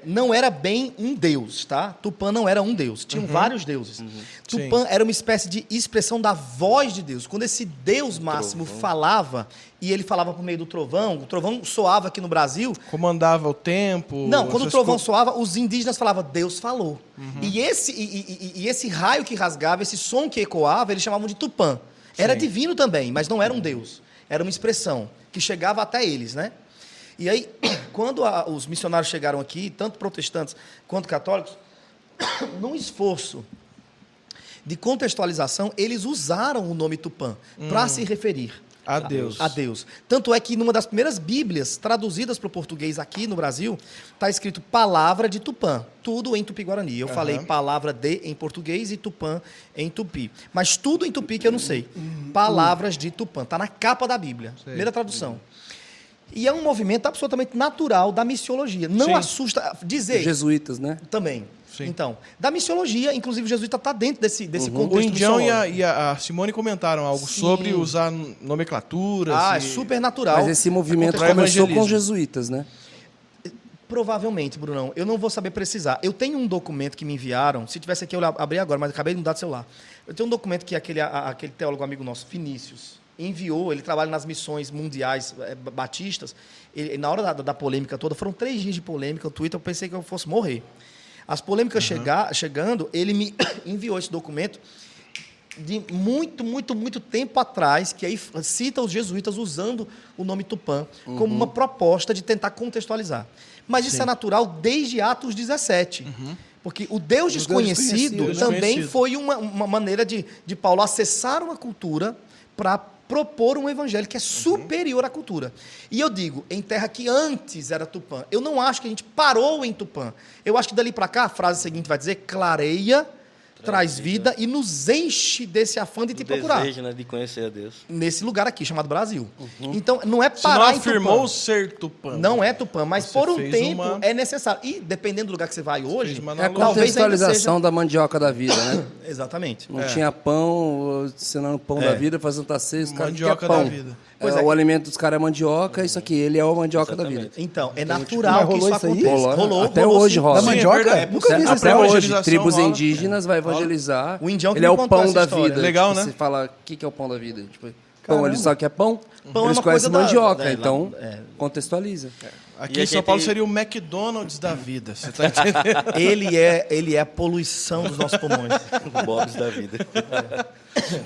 Não era bem um deus, tá? Tupã não era um deus. Tinham vários deuses. Tupã era uma espécie de expressão da voz de Deus. Quando esse Deus máximo falava, e ele falava por meio do trovão, o trovão soava aqui no Brasil. Comandava o tempo. Não, quando o essas trovão coisas. soava, os indígenas falavam, Deus falou. E esse raio que rasgava, esse som que ecoava, eles chamavam de Tupã. Era divino também, mas não era um deus. Era uma expressão que chegava até eles, né? E aí, quando os missionários chegaram aqui, tanto protestantes quanto católicos, num esforço de contextualização, eles usaram o nome Tupã para se referir A Deus. a Deus. Tanto é que numa das primeiras Bíblias traduzidas para o português aqui no Brasil, está escrito palavra de Tupã, tudo em Tupi-Guarani. Eu falei palavra de em português e Tupã em Tupi. Mas tudo em Tupi que eu não sei. Palavras de Tupã. Está na capa da Bíblia. Primeira tradução. E é um movimento absolutamente natural da missiologia. Não Sim. assusta dizer... Jesuítas, né? Também. Sim. Então, da missiologia, inclusive o jesuíta está dentro desse contexto O Indião missiológico. e a Simone comentaram algo Sim. sobre usar nomenclaturas. Ah, é e- super natural. Mas esse movimento Pra começou com evangelismo. os jesuítas, né? Provavelmente, Brunão. Eu não vou saber precisar. Eu tenho um documento que me enviaram. Se tivesse aqui, eu abri agora, mas acabei de mudar de celular. Eu tenho um documento que aquele teólogo amigo nosso, Vinícius, enviou. Ele trabalha nas missões mundiais batistas. Na hora da polêmica toda, foram 3 dias de polêmica no Twitter. Eu pensei que eu fosse morrer. As polêmicas chegando, ele me enviou esse documento de muito tempo atrás, que aí cita os jesuítas usando o nome Tupã como uma proposta de tentar contextualizar. Mas isso é natural desde Atos 17. Porque o Deus desconhecido desconhecido. também foi uma maneira de Paulo acessar uma cultura para propor um evangelho que é superior à cultura. E eu digo, em terra que antes era Tupã. Eu não acho que a gente parou em Tupã. Eu acho que dali para cá, a frase seguinte vai dizer, clareia, traz vida e nos enche desse afã de te procurar. Desejo, né, de conhecer a Deus. Nesse lugar aqui, chamado Brasil. Então, não é Você não parar em afirmou Tupã. ser Tupã. Não é Tupã, mas Você por um fez tempo uma- é necessário. E dependendo do lugar que você vai hoje, fez uma É a analogia. talvez ainda contextualização da mandioca da vida, né? seja... Exatamente. Não tinha pão, ensinando pão da vida, fazendo taceio, os caras Mandioca querem pão. da vida. Pois é. O alimento dos caras é mandioca, isso aqui, ele é o mandioca da Exatamente. vida. Então, é Mas natural que rolou isso isso aí? aconteça. Rolou, até hoje sim. rola. Da Sim, mandioca? é verdade. Nunca vi essa Até história. hoje, evangelização tribos rola. indígenas vai evangelizar. O indião que ele é me o contou pão essa da história. vida. Legal, tipo, né? Você fala, o que é o pão da vida? Tipo, Pão, eles sabem que é pão. Pão é Eles uma conhecem coisa mandioca, da- então é. contextualiza. Aqui E em a São Paulo gente- seria o McDonald's da vida. Você tá entendendo? Ele é a poluição dos nossos pulmões. Bobs da vida.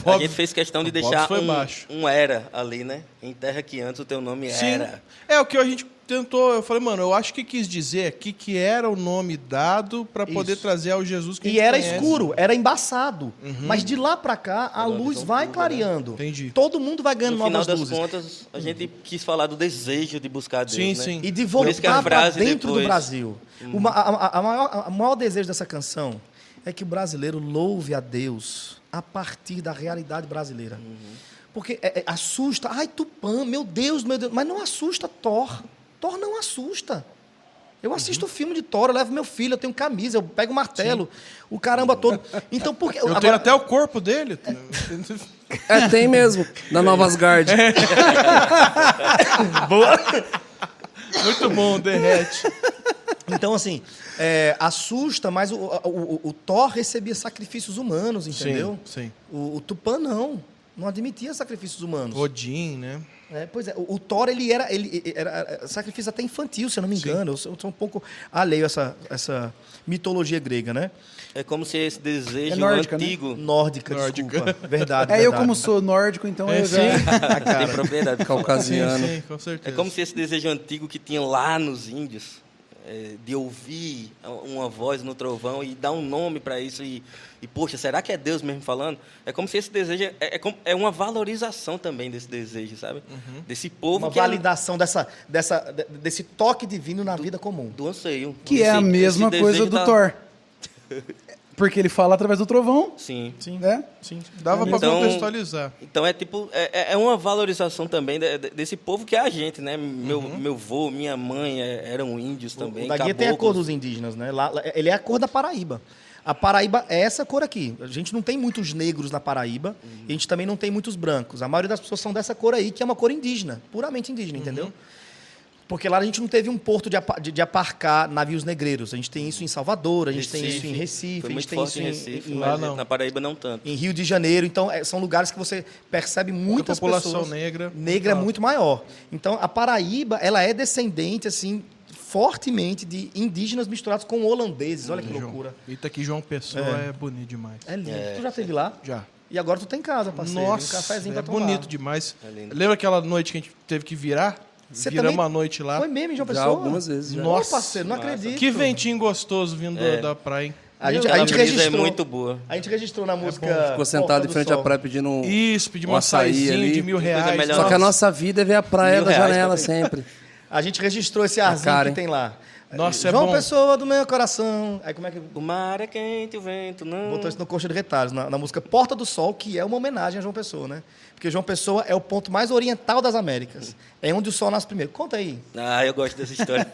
A gente fez questão de o Bob's deixar foi baixo. um era ali, né? Em terra que antes o teu nome era. É o que a gente tentou. Eu falei, mano, eu acho que quis dizer aqui que era o nome dado para poder Isso. trazer ao Jesus que a E gente era conhece. escuro, era embaçado. Mas de lá pra cá, a luz vai clareando. Entendi. Todo mundo vai ganhando No final novas das luzes. contas, a gente quis falar do desejo de buscar Deus, Sim, né? sim. E de Por isso que a voltar pra frase dentro do depois- Brasil. O maior desejo dessa canção é que o brasileiro louve a Deus a partir da realidade brasileira. Porque assusta. Ai, Tupã, meu Deus. Mas não assusta Thor. Thor não assusta. Eu assisto filme de Thor, eu levo meu filho, eu tenho camisa, eu pego o martelo, o caramba todo. Então, por que... Eu tenho até o corpo dele. Tem mesmo, da Nova Asgard. Muito bom, derrete. Então, assim, assusta, mas o Thor recebia sacrifícios humanos, entendeu? Sim. O Tupã não admitia sacrifícios humanos. Odin, né? Pois é, o Thor, ele era sacrifício até infantil, se eu não me engano. Eu sou um pouco alheio a essa mitologia grega, né? É como se esse desejo É nórdica, né? antigo Nórdica, desculpa. Verdade, Eu verdade. como sou nórdico, então eu já... tem propriedade. Caucasiano. Sim, com É certeza. como se esse desejo antigo que tinha lá nos índios, de ouvir uma voz no trovão e dar um nome para isso e, poxa, será que é Deus mesmo falando? É como se esse desejo é uma valorização também desse desejo, sabe? Desse povo Uma que validação desse toque divino na vida comum. do anseio. Que é a mesma esse coisa desejo do Thor. Porque ele fala através do trovão, Sim. né? Sim, dava pra Então- contextualizar. Então é tipo é uma valorização também desse povo que é a gente, né? Meu avô, minha mãe eram índios também. O da guia tem a cor caboclos. dos indígenas, né? Lá, ele é a cor da Paraíba. A Paraíba é essa cor aqui. A gente não tem muitos negros na Paraíba e a gente também não tem muitos brancos. A maioria das pessoas são dessa cor aí, que é uma cor indígena, puramente indígena, entendeu? Porque lá a gente não teve um porto de aparcar navios negreiros. A gente tem isso em Salvador, a gente tem isso em Recife, Foi a gente muito tem forte isso em Recife, lá mas não. na Paraíba não tanto. em Rio de Janeiro. Então, são lugares que você percebe muitas população pessoas... negra. é muito maior. Então, a Paraíba, ela é descendente, assim, fortemente de indígenas misturados com holandeses. Olha que loucura. Eita, que João Pessoa é bonito demais. É lindo. Tu já esteve lá? Já. E agora tu tem em casa, parceiro. Nossa, um cafezinho é pra tomar. bonito demais. É lindo. Lembra aquela noite que a gente teve que virar? Você Viramos também a noite lá. Foi mesmo em João Já Pessoa? algumas vezes. Já. Nossa, Nossa, parceiro, não massa. acredito. Que ventinho gostoso vindo da praia, hein? A gente Aquela brisa registrou. é muito boa. A gente registrou na música. Ficou sentado Porta em do frente Sol. à praia pedindo um Isso, pedir um um açaí açaizinho ali. de R$1.000. Coisa melhor. Só que a nossa vida é ver a praia da R$1.000 janela pra- sempre. A gente registrou esse arzinho cara, que tem lá. Nossa, é João bom. Pessoa do meu coração. Aí como é que. O mar é quente, o vento não. Botou isso no coxa de retalhos, na música Porta do Sol, que é uma homenagem a João Pessoa, né? Porque João Pessoa é o ponto mais oriental das Américas. É onde o sol nasce primeiro. Conta aí. Ah, eu gosto dessa história.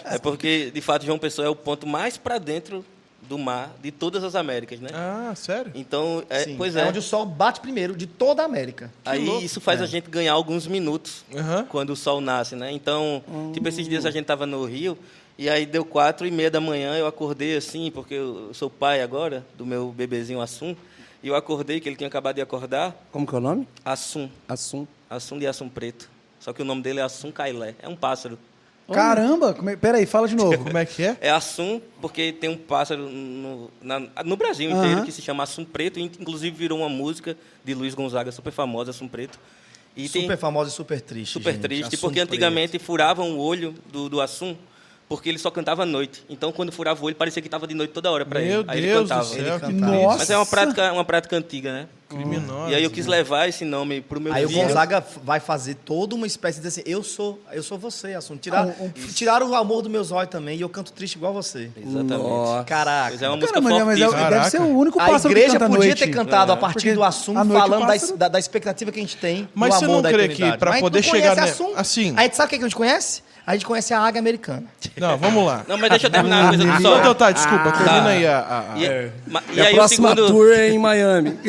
É porque, de fato, João Pessoa é o ponto mais para dentro do mar de todas as Américas, né? Ah, sério? Então, Sim, pois é é. onde o sol bate primeiro de toda a América. Aí louco. isso faz a gente ganhar alguns minutos Aham. quando o sol nasce, né? Então, tipo, esses dias a gente tava no Rio e aí deu 4:30 da manhã, eu acordei assim, porque eu sou pai agora do meu bebezinho Assum, e eu acordei que ele tinha acabado de acordar, Como que é o nome? Assum, Assum. Assum de Assum Preto. Só que o nome dele é Assum Cailé, é um pássaro. Caramba, peraí, fala de novo. Como é que é? É Assum porque tem um pássaro no Brasil inteiro Aham. que se chama Assum Preto, e inclusive virou uma música de Luiz Gonzaga super famosa, Assum Preto. E tem- Super famosa e super triste. super gente. triste, Assunto porque preto. antigamente furavam o olho do Assum, porque ele só cantava à noite. Então, quando furava o olho, parecia que estava de noite toda hora para ele. Meu Aí ele Deus do cantava. céu, Ele que cantava. triste. Nossa. Mas é uma prática antiga, né? Criminosa. E aí eu quis levar esse nome pro meu Aí o filho. Gonzaga vai fazer toda uma espécie de assim, eu sou você, assunto. Tiraram o amor dos meus olhos também e eu canto triste igual você. Exatamente. Nossa. Caraca. Pois é uma música Caramba, mas fortíssima. deve ser o único A pássaro que igreja canta à podia noite. ter cantado a partir Porque do assunto, à noite o falando pássaro- da expectativa que a gente tem Mas no você amor não da crê que eternidade. pra Mas poder tu conhece chegar Assum? assim- A gente sabe o que a gente conhece? A gente conhece a águia americana. Não, vamos lá. Não, mas deixa eu terminar a coisa do sol. Então tá, desculpa, termina aí E, E a aí o próxima segundo... tour é em Miami.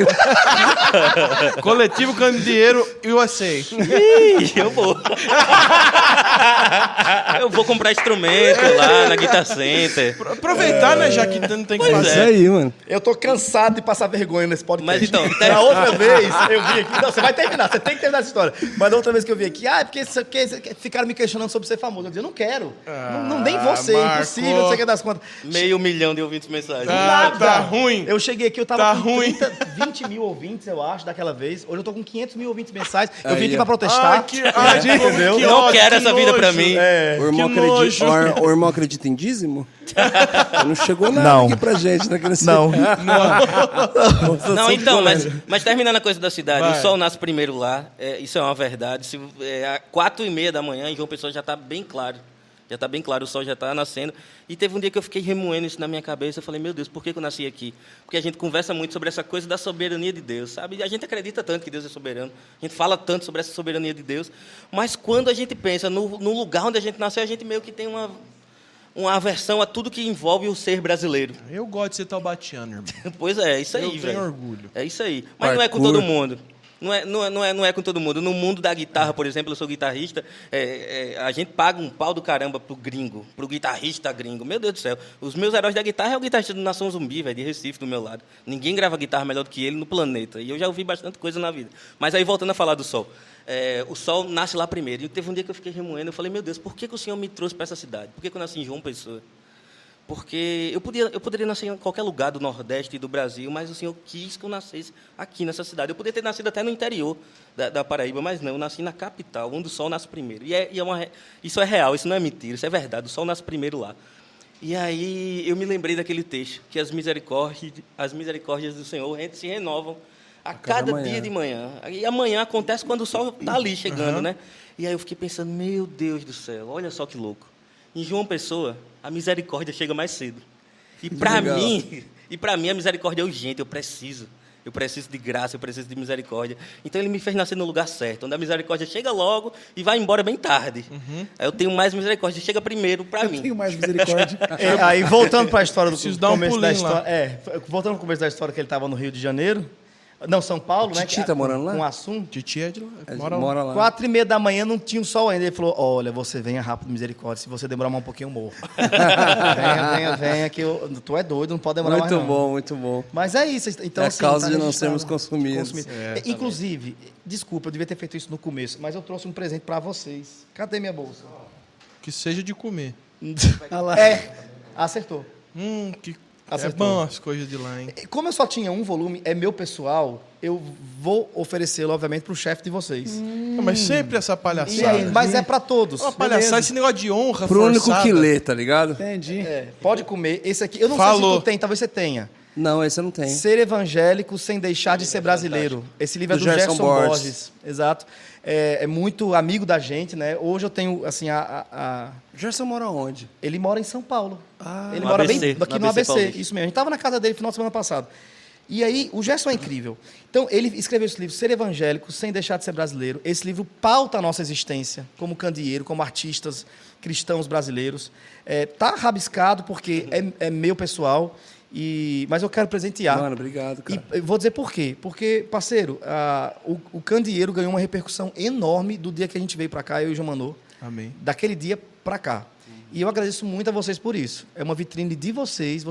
Coletivo Candeeiro USA. Ih, eu vou. Eu vou comprar instrumento lá na Guitar Center. Aproveitar, né, já que não tem que Pois fazer. Isso aí, mano. Eu tô cansado de passar vergonha nesse podcast. Mas então, Da outra vez, eu vim aqui... Não, você vai terminar, você tem que terminar essa história. Mas da outra vez que eu vim aqui, porque ficaram me questionando sobre ser famoso. Eu disse, eu não quero. Não, nem você, Marco. impossível, não sei o que das contas. 500 mil de ouvintes mensagem. Tá ruim. Eu cheguei aqui, eu tava Tá com ruim. 20 mil ouvintes, eu acho, daquela vez. Hoje eu tô com 500 mil ouvintes mensais. Eu vim Aí, aqui ó. pra protestar. Entendeu? Não quero essa vida pra mim. O irmão, que nojo. o irmão acredita em dízimo? Não chegou nada Não. aqui pra gente naquele Não. Não, então, mas terminando a coisa da cidade, Vai. o sol nasce primeiro lá, isso é uma verdade. Às 4h30 da manhã, em João Pessoa já está bem claro. Já está bem claro, o sol já está nascendo. E teve um dia que eu fiquei remoendo isso na minha cabeça. Eu falei, meu Deus, por que eu nasci aqui? Porque a gente conversa muito sobre essa coisa da soberania de Deus, sabe? E a gente acredita tanto que Deus é soberano. A gente fala tanto sobre essa soberania de Deus. Mas quando a gente pensa no lugar onde a gente nasceu, a gente meio que tem uma aversão a tudo que envolve o ser brasileiro. Eu gosto de ser taubatiano, irmão. Pois é isso aí, Eu velho. tenho orgulho. É isso aí. Mas não é com Parkour. todo mundo. Não é com todo mundo. No mundo da guitarra, por exemplo, eu sou guitarrista, a gente paga um pau do caramba pro gringo, pro guitarrista gringo. Meu Deus do céu. Os meus heróis da guitarra é o guitarrista do Nação Zumbi, velho, de Recife, do meu lado. Ninguém grava guitarra melhor do que ele no planeta. E eu já ouvi bastante coisa na vida. Mas aí, voltando a falar do sol. O sol nasce lá primeiro. E teve um dia que eu fiquei remoendo. Eu falei, meu Deus, por que o Senhor me trouxe para essa cidade? Por que eu nasci em João Pessoa? Porque eu poderia nascer em qualquer lugar do Nordeste e do Brasil, mas o Senhor quis que eu nascesse aqui nessa cidade. Eu poderia ter nascido até no interior da Paraíba, mas não, eu nasci na capital, onde o sol nasce primeiro. Isso é real, isso não é mentira, isso é verdade, o sol nasce primeiro lá. E aí eu me lembrei daquele texto, que as misericórdias do Senhor se renovam a cada manhã. dia de manhã. E amanhã acontece quando o sol está ali chegando, né? E aí eu fiquei pensando, meu Deus do céu, olha só que louco. Em João Pessoa, a misericórdia chega mais cedo. E para mim a misericórdia é urgente, eu preciso de graça, eu preciso de misericórdia. Então ele me fez nascer no lugar certo, onde a misericórdia chega logo e vai embora bem tarde. Aí eu tenho mais misericórdia, chega primeiro para mim. Tenho mais misericórdia. Aí, voltando para a história do Preciso dar um começo da pulinho lá. história. Voltando ao começo da história que ele estava no Rio de Janeiro. Não, São Paulo, né? Titi tá morando lá? Com Assum. Titi é de lá. Ele Mora lá. lá. 4h30 da manhã não tinha o sol ainda. Ele falou, olha, você venha rápido, misericórdia. Se você demorar mais um pouquinho, eu morro. venha, que tu é doido, não pode demorar mais Muito não. bom, muito bom. Mas é isso. Então, É a assim, causa tá de não registrado. sermos consumidos. Inclusive, desculpa, eu devia ter feito isso no começo, mas eu trouxe um presente para vocês. Cadê minha bolsa? Que seja de comer. Acertou. Que Acertou. é bom as coisas de lá, hein? Como eu só tinha um volume, é meu pessoal, eu vou oferecê-lo, obviamente, para o chefe de vocês. Mas sempre essa E palhaçada. aí, mas é para todos. Uma palhaçada, esse negócio de honra Pro único forçada. que lê, tá ligado? Entendi. Pode comer. Esse aqui, eu não sei Falou. se tu tem, talvez você tenha. Não, esse eu não tenho. Ser evangélico sem deixar de ser brasileiro. Esse livro é Do do Gerson Gerson Borges. Borges. Exato. É muito amigo da gente, né? Hoje eu tenho, assim, Gerson mora onde? ele mora em São Paulo. Ele No mora ABC, bem aqui no no ABC ABC. Paulista. Isso mesmo. A gente estava na casa dele no final de semana passado. E aí, o Gerson é incrível. Então, ele escreveu esse livro, Ser Evangélico, sem deixar de ser brasileiro. Esse livro pauta a nossa existência como candeeiro, como artistas cristãos brasileiros. Tá rabiscado porque é meu pessoal, mas eu quero presentear. Mano, obrigado, cara. E eu vou dizer por quê. Porque, parceiro, o candeeiro ganhou uma repercussão enorme do dia que a gente veio para cá, eu e o João Manô. Amém. Daquele dia para cá. E eu agradeço muito a vocês por isso. É uma vitrine de vocês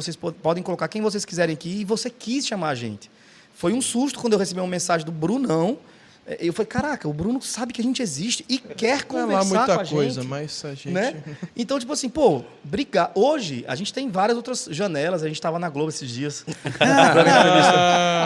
podem colocar quem vocês quiserem aqui, e você quis chamar a gente. Foi um susto quando eu recebi uma mensagem do Brunão. Eu falei, caraca, o Bruno sabe que a gente existe e quer Não é conversar lá muita com a coisa, gente. mas a gente... Né? Então, tipo assim, brigar. Hoje, a gente tem várias outras janelas. A gente estava na Globo esses dias.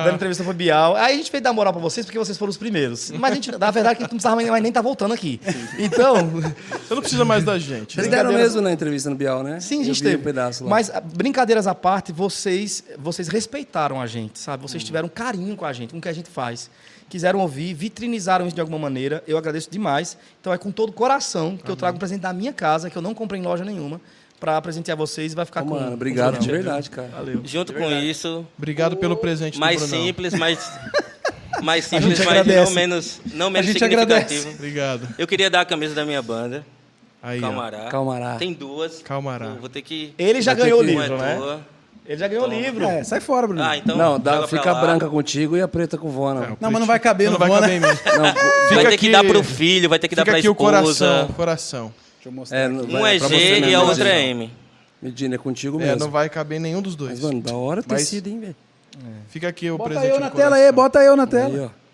dando entrevista pro Bial. Aí a gente fez dar moral pra vocês, porque vocês foram os primeiros. Mas a gente, na verdade, a gente não precisava mais nem estar voltando aqui. Então, Você não precisa mais da gente. Vocês né? deram mesmo na entrevista no Bial, né? sim, a gente Eu vi teve. um pedaço lá. Mas, brincadeiras à parte, vocês respeitaram a gente, sabe? Vocês tiveram carinho com a gente, com o que a gente faz. Quiseram ouvir, vitrinizaram isso de alguma maneira. Eu agradeço demais. Então, é com todo o coração que eu trago um presente da minha casa, que eu não comprei em loja nenhuma, para presentear vocês e vai ficar com... Mano, obrigado com de Bruno. verdade, cara. Valeu. Junto com isso, Obrigado pelo presente mais do Brunão. simples, mais simples, gente mas agradece. não menos gente significativo. Obrigado. Eu queria dar a camisa da minha banda, Aí, ó. Calmará. Calmará. Tem duas. Calmará. Vou ter que... Ele já Vai ter ganhou o que- Uma é livro, né? tua. Ele já ganhou o livro. Sai fora, Bruno. Ah, então Não, joga pra fica lá. branca contigo e a preta com o Vona. Não, mas não vai caber, Não vai vou, caber né? em mim. Não, Vai Fica ter que aqui- dar pro filho, vai ter que dar Fica pra aqui o esposa. coração. Deixa eu mostrar. é, aqui. Um é G e a outra é M. Medina, é contigo É, mesmo. não vai caber nenhum dos dois. Mas, mano, da hora ter Mas- sido, hein, velho? Fica aqui o Bota presente eu no na tela coração. aí, bota eu na Aí, tela. ó.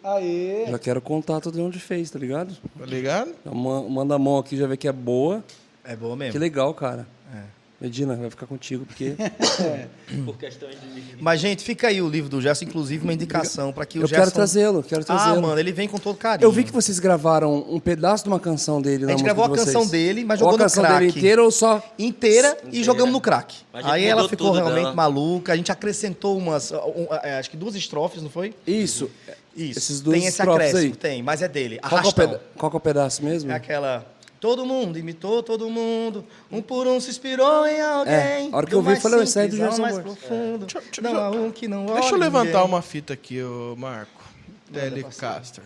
Aê. Já quero contato de onde fez, tá ligado? Tá ligado? Já manda a mão aqui, já vê que é boa. É boa mesmo. Que legal, cara. Medina, vai ficar contigo, porque Por questões de... Mas, gente, fica aí o livro do Gerson, inclusive uma indicação para que o eu Gerson... quero trazê-lo, Ah, mano, ele vem com todo carinho. Eu vi que vocês gravaram um pedaço de uma canção dele. A gente gravou a canção dele, mas Ou jogou a no canção crack. dele inteira ou só... Inteira e jogamos no crack. A gente Aí ela mudou ficou tudo realmente dela. maluca. A gente acrescentou acho que 2 estrofes, não foi? Isso. Isso. Esses dois tem esse estrofes acréscimo, aí. tem, mas é dele. Qual que é Arrastão. qual que é o pedaço mesmo? É aquela... Todo mundo imitou todo mundo, um por um se inspirou em alguém. É, a hora que do eu vi, eu mais falei, isso aí é do simples ao Gerson mais Morto. profundo. Deixa- Não há um que não Deixa eu olhe levantar ninguém. uma fita aqui, ô Marco. Telecaster.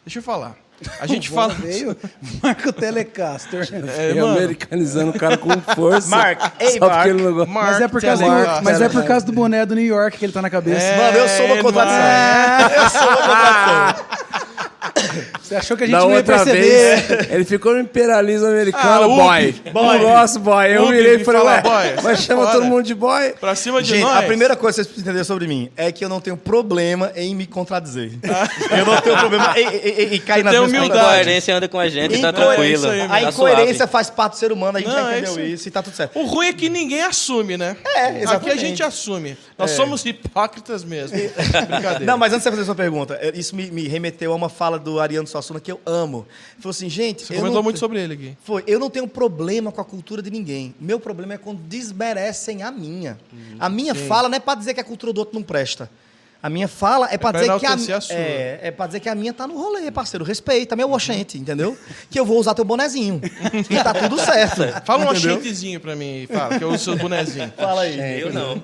Deixa eu falar. A gente Vona fala... veio, Marco Telecaster. É, E mano, americanizando o cara com força. Mark, ei, Só porque Mark. ele não gosta. Mas é por causa Telecaster. mas é por causa do boné do New York que ele tá na cabeça. Mano, eu sou uma contradição. Eu sou uma contradição. Você achou que a gente Da não ia outra perceber? vez, ele ficou no imperialismo americano, Ah, boy. boy. Não gosto, boy. Eu Ubi, virei e me falei, fala, ué, boy. mas Sai chama fora. todo mundo de boy? pra cima de Gente, nós. a primeira coisa que vocês precisam entender sobre mim é que eu não tenho problema em me contradizer. Eu não tenho problema em cair nas tem minhas humildade. contradições. Incoerência anda com a gente, tá Incoerência, tranquilo. isso aí, tá A incoerência suave. faz parte do ser humano, a gente Não, já é entendeu isso. isso e tá tudo certo. O ruim é que ninguém assume, né? É, exatamente. Aqui a gente assume. Nós somos hipócritas mesmo. Brincadeira. Não, mas antes de você fazer sua pergunta, isso me remeteu a uma fala do Ariano Suassuna que eu amo. Ele falou assim, gente... Você eu comentou não- muito sobre ele aqui. Eu não tenho problema com a cultura de ninguém. Meu problema é quando desmerecem a minha. A minha fala não é pra dizer que a cultura do outro não presta. A minha fala é pra pra dizer que enaltecer a sua. é pra dizer que a minha tá no rolê, parceiro. Respeita, meu oxente, entendeu? Que eu vou usar teu bonezinho. E tá tudo certo. Fala um entendeu? oxentezinho pra mim, fala, que eu uso seu bonezinho. Fala aí. Eu não.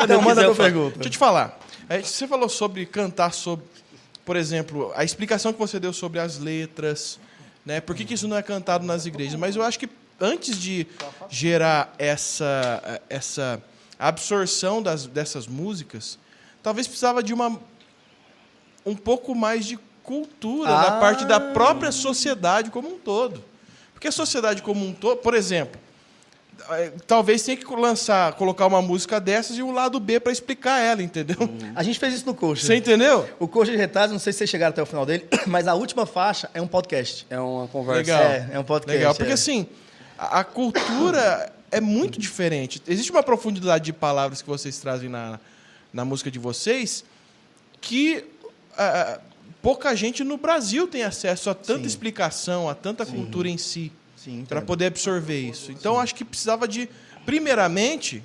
Então, manda a tua quiser, pergunta. Deixa eu te falar. Você falou sobre cantar sobre, por exemplo, a explicação que você deu sobre as letras, né? Por que isso não é cantado nas igrejas? Mas eu acho que antes de gerar essa absorção dessas músicas, talvez precisava de um pouco mais de cultura da parte da própria sociedade como um todo. Porque a sociedade como um todo, por exemplo, talvez tenha que colocar uma música dessas e um lado B para explicar ela, entendeu? A gente fez isso no Coxa. Você entendeu? O Coxa de Retalhos, não sei se vocês chegaram até o final dele, mas a última faixa é um podcast. É uma conversa. Legal. É um podcast. Legal, porque é. assim, a cultura é muito diferente. Existe uma profundidade de palavras que vocês trazem na música de vocês que pouca gente no Brasil tem acesso a tanta Sim. explicação, a tanta cultura em si, Sim, para entendo. poder absorver isso. Então, acho que precisava de, primeiramente,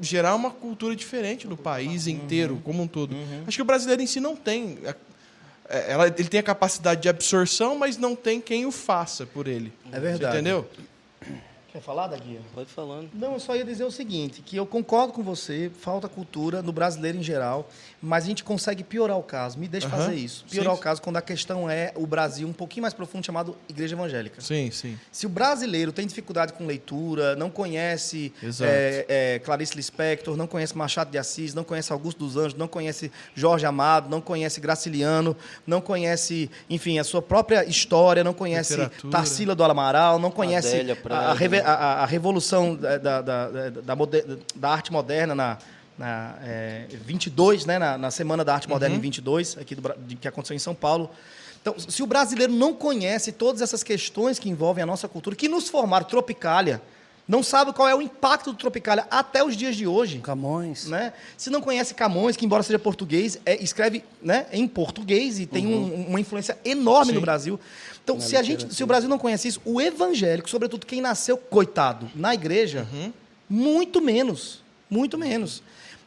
gerar uma cultura diferente no país inteiro, como um todo. Acho que o brasileiro em si não tem... ele tem a capacidade de absorção, mas não tem quem o faça por ele. É verdade. Você entendeu? Quer falar, Daguinha? Pode falando. Não, eu só ia dizer o seguinte, que eu concordo com você, falta cultura no brasileiro em geral, mas a gente consegue piorar o caso. Me deixa fazer isso. Piorar Sim. o caso quando a questão é o Brasil um pouquinho mais profundo, chamado Igreja Evangélica. Sim, sim. Se o brasileiro tem dificuldade com leitura, não conhece Exato. Clarice Lispector, não conhece Machado de Assis, não conhece Augusto dos Anjos, não conhece Jorge Amado, não conhece Graciliano, não conhece, enfim, a sua própria história, não conhece Literatura. Tarsila do Amaral, não conhece Adélia Prado. a revolução da arte moderna na 22, né, na Semana da Arte Moderna em 22, aqui que aconteceu em São Paulo. Então, se o brasileiro não conhece todas essas questões que envolvem a nossa cultura, que nos formaram Tropicália, não sabe qual é o impacto do Tropicália até os dias de hoje. Camões. Né? Se não conhece Camões, que embora seja português, escreve, né, em português e tem uma influência enorme no Brasil. Então, se o Brasil não conhece isso, o evangélico, sobretudo quem nasceu, coitado, na igreja, muito menos. Muito menos.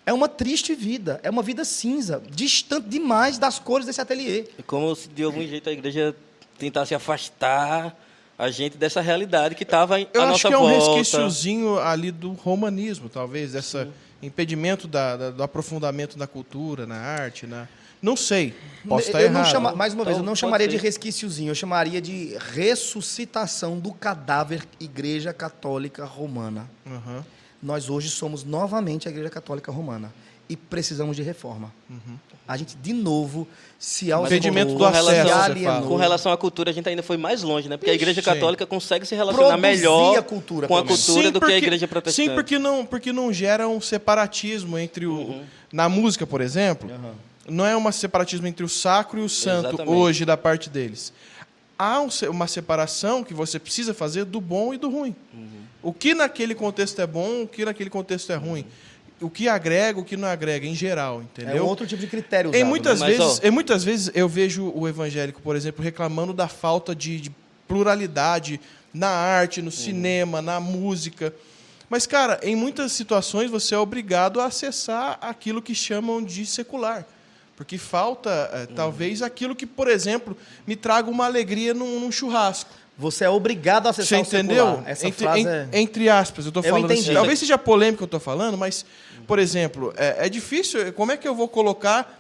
É uma triste vida, é uma vida cinza, distante demais das cores desse ateliê. É como se de algum jeito a igreja tentasse afastar a gente dessa realidade que estava à Eu acho nossa que é um volta. resquíciozinho ali do romanismo, talvez, desse impedimento do aprofundamento na cultura, na arte, Não sei, posso estar Eu não errado. mais uma vez, eu não Pode chamaria ser. de resquíciozinho, eu chamaria de ressuscitação do cadáver Igreja Católica Romana. Uhum. Nós hoje somos novamente a Igreja Católica Romana e precisamos de reforma. A gente, de novo, se Impedimento do com acesso, relação, você fala. com relação à cultura, a gente ainda foi mais longe, né? Porque a Igreja Ixi. Católica consegue se relacionar Produzir melhor a cultura, com a pelo menos. cultura do que a Igreja Protestante. Sim, porque não gera um separatismo entre o... Na música, por exemplo, não é um separatismo entre o sacro e o santo, Exatamente. hoje, da parte deles. Há uma separação que você precisa fazer do bom e do ruim. O que naquele contexto é bom, o que naquele contexto é ruim. O que agrega, o que não agrega, em geral, entendeu? É um outro tipo de critério usado, Em muitas, né? Mas, vezes, em muitas vezes eu vejo o evangélico, por exemplo, reclamando da falta de pluralidade na arte, no cinema, na música. Mas, cara, em muitas situações você é obrigado a acessar aquilo que chamam de secular. Porque falta, talvez, aquilo que, por exemplo, me traga uma alegria num churrasco. Você é obrigado a Você acessar o entendeu? secular. Essa frase é... Entre aspas, eu estou falando entendi. assim. Talvez seja polêmico o que eu estou falando, mas, por exemplo, é difícil. Como é que eu vou colocar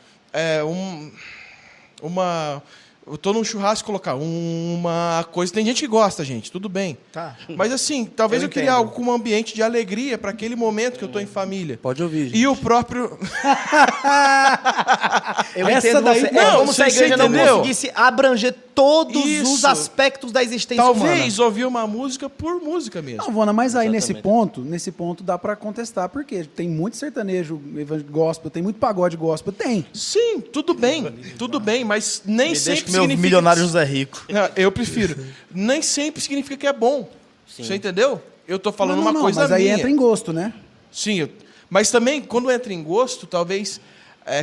uma... Eu estou num churrasco e colocar uma coisa... Tem gente que gosta, gente, tudo bem. Tá. Mas assim, talvez eu queria entendo. algo com um ambiente de alegria para aquele momento que eu estou em família. Pode ouvir, gente. E o próprio... Eu Essa entendo daí- você. Não, É como se a você igreja não entendeu? conseguisse abranger todos Isso. os aspectos da existência humana. Talvez ouvir uma música por música mesmo. Não, Vona, mas aí nesse Exatamente. ponto dá pra contestar, porque tem muito sertanejo gospel, tem muito pagode gospel, tem. Sim, tudo bem, mas nem Me sempre deixa com meu significa... milionário José Rico. Não, eu prefiro. Nem sempre significa que é bom. Sim. Você entendeu? Eu tô falando Não, uma coisa mas aí minha. entra em gosto, né? Sim, mas também, quando entra em gosto, talvez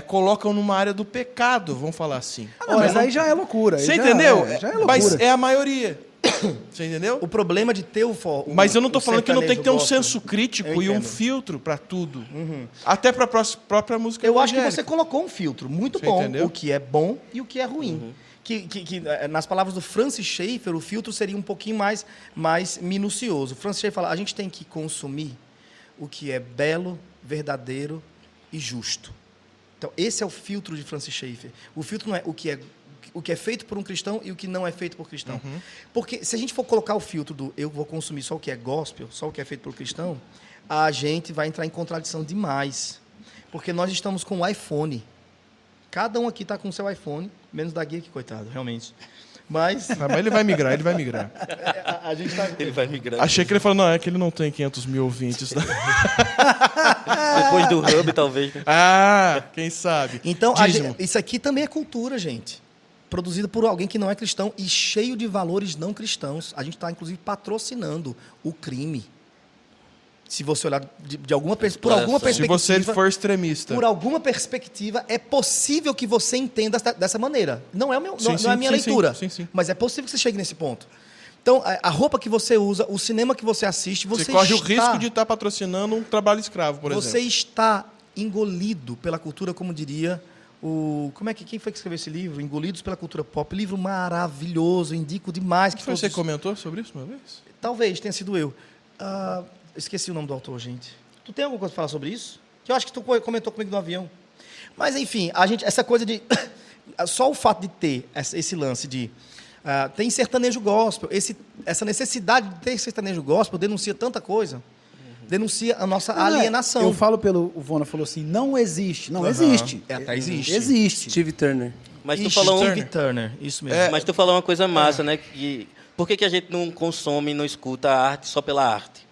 colocam numa área do pecado, vamos falar assim. Não, mas aí já é loucura. aí Você já entendeu? Já é loucura. Mas é a maioria. Você entendeu? O problema de ter Mas eu não tô o falando que não tem que ter um sertanejo senso gospel. crítico Eu e um entendo. filtro para tudo. Até para a própria música Eu acho que evangélica. você colocou um filtro muito Você bom, entendeu? o que é bom e o que é ruim. Nas palavras do Francis Schaeffer, o filtro seria um pouquinho mais minucioso. Francis Schaeffer fala, a gente tem que consumir o que é belo, verdadeiro e justo. Então, esse é o filtro de Francis Schaeffer. O filtro não é o que é feito por um cristão e o que não é feito por cristão. Porque se a gente for colocar o filtro do eu vou consumir só o que é gospel, só o que é feito por cristão, a gente vai entrar em contradição demais. Porque nós estamos com o iPhone. Cada um aqui está com o seu iPhone, menos da Guia, que coitado, realmente. Mas Ah, mas ele vai migrar. a gente está... Ele vai migrar. Achei que ele falou, não, é que ele não tem 500 mil ouvintes. Depois do Hub, talvez. Né? Ah, quem sabe. Então, Dízimo. isso aqui também é cultura, gente. Produzido por alguém que não é cristão e cheio de valores não cristãos. A gente está, inclusive, patrocinando o crime. Se você olhar por alguma Se perspectiva... você for extremista. Por alguma perspectiva, é possível que você entenda dessa maneira. Não é, não é a minha leitura, sim. mas é possível que você chegue nesse ponto. Então, a roupa que você usa, o cinema que você assiste, Você corre o risco de estar patrocinando um trabalho escravo, por Você exemplo. está engolido pela cultura, como diria o... Quem foi que escreveu esse livro? Engolidos pela Cultura Pop. Livro maravilhoso, indico demais. Foi você que comentou sobre isso uma vez? Talvez tenha sido eu. Esqueci o nome do autor, gente. Tu tem alguma coisa para falar sobre isso? Que eu acho que tu comentou comigo no avião. Mas, enfim, essa coisa de... Só o fato de ter esse lance de... tem sertanejo gospel. Essa necessidade de ter sertanejo gospel denuncia tanta coisa. Denuncia a nossa alienação. Eu falo o Vona falou assim, não existe. Não, existe. Até existe. Existe. Steve Turner. Mas tu Ixi, falou Steve Turner, isso mesmo. Mas tu falou uma coisa massa, né? Por que a gente não consome, não escuta a arte só pela arte?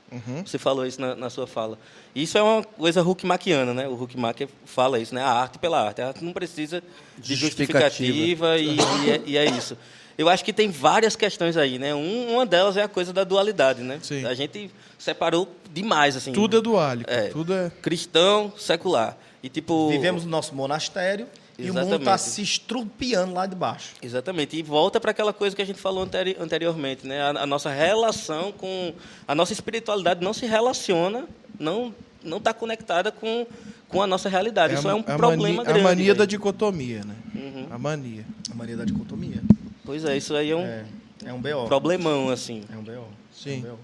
Você falou isso na sua fala. Isso é uma coisa Huckmackiana, né? O Huckmacher fala isso, né? A arte pela arte. A arte não precisa de justificativa e é isso. Eu acho que tem várias questões aí, né? Uma delas é a coisa da dualidade, né? Sim. A gente separou demais, assim. Tudo é duálico. Tudo é... Cristão, secular. E tipo... Vivemos no nosso monastério e o mundo está Exatamente. se estrupiando lá de baixo. Exatamente. E volta para aquela coisa que a gente falou anteriormente, né? A nossa relação com... A nossa espiritualidade não se relaciona, não está conectada com a nossa realidade. Isso é um problema grande. A mania da velho. dicotomia, né? A mania. A mania da dicotomia. Pois é, isso aí é um É um BO. problemão, assim. É um BO. Sim. É um BO.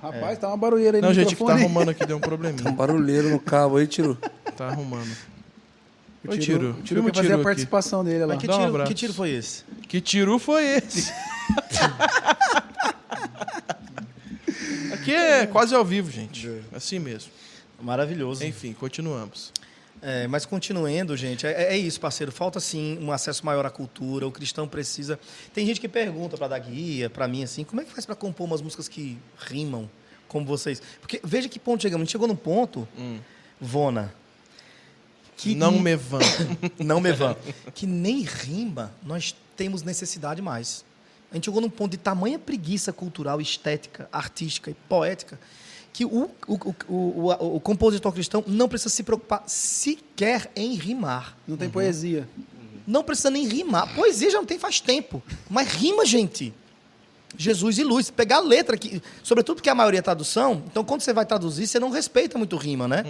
Rapaz, tá uma barulheira aí Não, no gente, que tá microfone. arrumando aqui, deu um Um probleminha. barulheiro no cabo aí, Tiro. Tá arrumando. O Oi, Tiro Tiro. quer fazer Tiro a aqui. participação dele lá. Mas Dá um abraço. que tiro foi esse? Que tiro foi esse? Aqui é quase ao vivo, gente. Assim mesmo. Maravilhoso. Enfim, continuamos. Mas continuando, gente, é isso, parceiro. Falta, sim, um acesso maior à cultura. O cristão precisa... Tem gente que pergunta para dar guia, para mim, assim, como é que faz para compor umas músicas que rimam, como vocês? Porque veja que ponto chegamos. A gente chegou num ponto, Vona, que... Não me vão. Não me vão. Que nem rima nós temos necessidade mais. A gente chegou num ponto de tamanha preguiça cultural, estética, artística e poética que o compositor cristão não precisa se preocupar sequer em rimar. Não tem poesia. Não precisa nem rimar. Poesia já não tem faz tempo. Mas rima, gente. Jesus e luz. Pegar a letra, sobretudo porque a maioria é tradução, então quando você vai traduzir, você não respeita muito rima, né?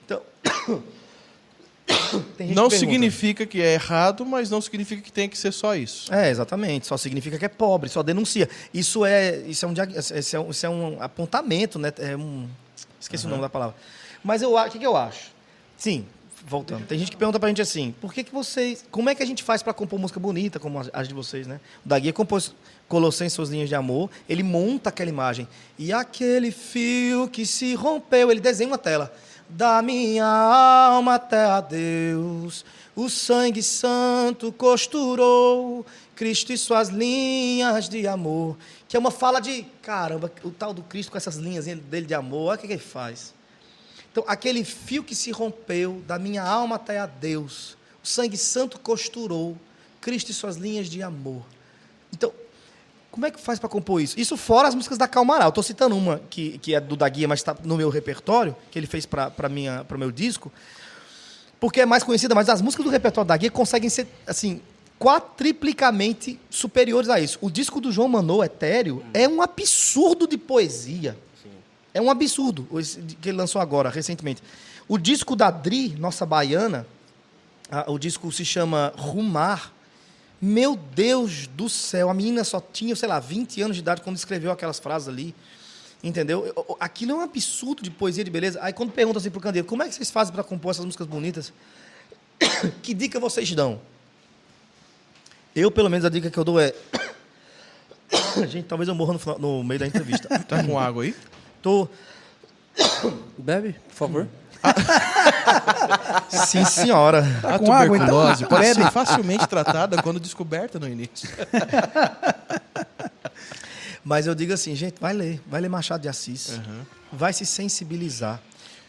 Então... Não significa que é errado, mas não significa que tem que ser só isso. Exatamente. Só significa que é pobre, só denuncia. Isso é um apontamento, né? Esqueci o nome da palavra. Mas o que eu acho? Sim, voltando. Tem gente que pergunta pra gente assim, como é que a gente faz pra compor música bonita, como as de vocês, né? O Dagui compôs Colossenses, suas linhas de amor, ele monta aquela imagem. E aquele fio que se rompeu, ele desenha uma tela. Da minha alma até a Deus, o sangue santo costurou Cristo e suas linhas de amor. Que é uma fala de, caramba, o tal do Cristo com essas linhas dele de amor, olha o que ele faz. Então, aquele fio que se rompeu, da minha alma até a Deus, o sangue santo costurou Cristo e suas linhas de amor. Então, como é que faz para compor isso? Isso fora as músicas da Calmaral. Estou citando uma que é do Dagui, mas está no meu repertório, que ele fez para o meu disco, porque é mais conhecida, mas as músicas do repertório da Dagui conseguem ser assim, quadriplicamente superiores a isso. O disco do João Manô, Etéreo, é um absurdo de poesia. Sim. É um absurdo, que ele lançou agora, recentemente. O disco da Dri, nossa baiana, o disco se chama Rumar. Meu Deus do céu, a menina só tinha, 20 anos de idade quando escreveu aquelas frases ali, entendeu? Aquilo é um absurdo de poesia, de beleza. Aí quando pergunta assim pro Candeiro, como é que vocês fazem para compor essas músicas bonitas? Que dica vocês dão? Eu, pelo menos, a dica que eu dou é... Gente, talvez eu morra no meio da entrevista. Tá com água aí? Tô... Bebe, por favor. Sim, senhora. A com água, tuberculose então? pode ser facilmente tratada quando descoberta no início. Mas eu digo assim, gente, vai ler Machado de Assis. Vai se sensibilizar.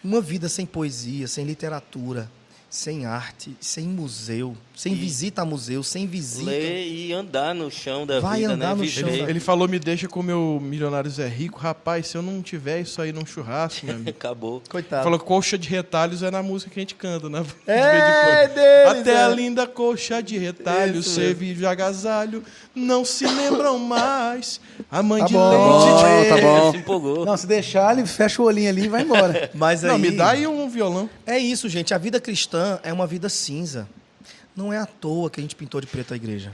Uma vida sem poesia, sem literatura, sem arte, sem museu, sem visita a museu, sem visita... Ler e andar no chão da Vai vida, andar né? no chão. Ele falou, me deixa com o meu Milionários é Rico. Rapaz, se eu não tiver isso aí num churrasco, meu amigo... Acabou. Coitado. Falou que coxa de retalhos é na música que a gente canta, né? Deles, Até a linda coxa de retalhos serve de agasalho, não se lembram mais. A mãe de leite... Tá bom. Se empolgou. Não, se deixar, ele fecha o olhinho ali e vai embora. Mas aí... Não, me dá aí um violão. É isso, gente. A vida cristã é uma vida cinza. Não é à toa que a gente pintou de preto a igreja.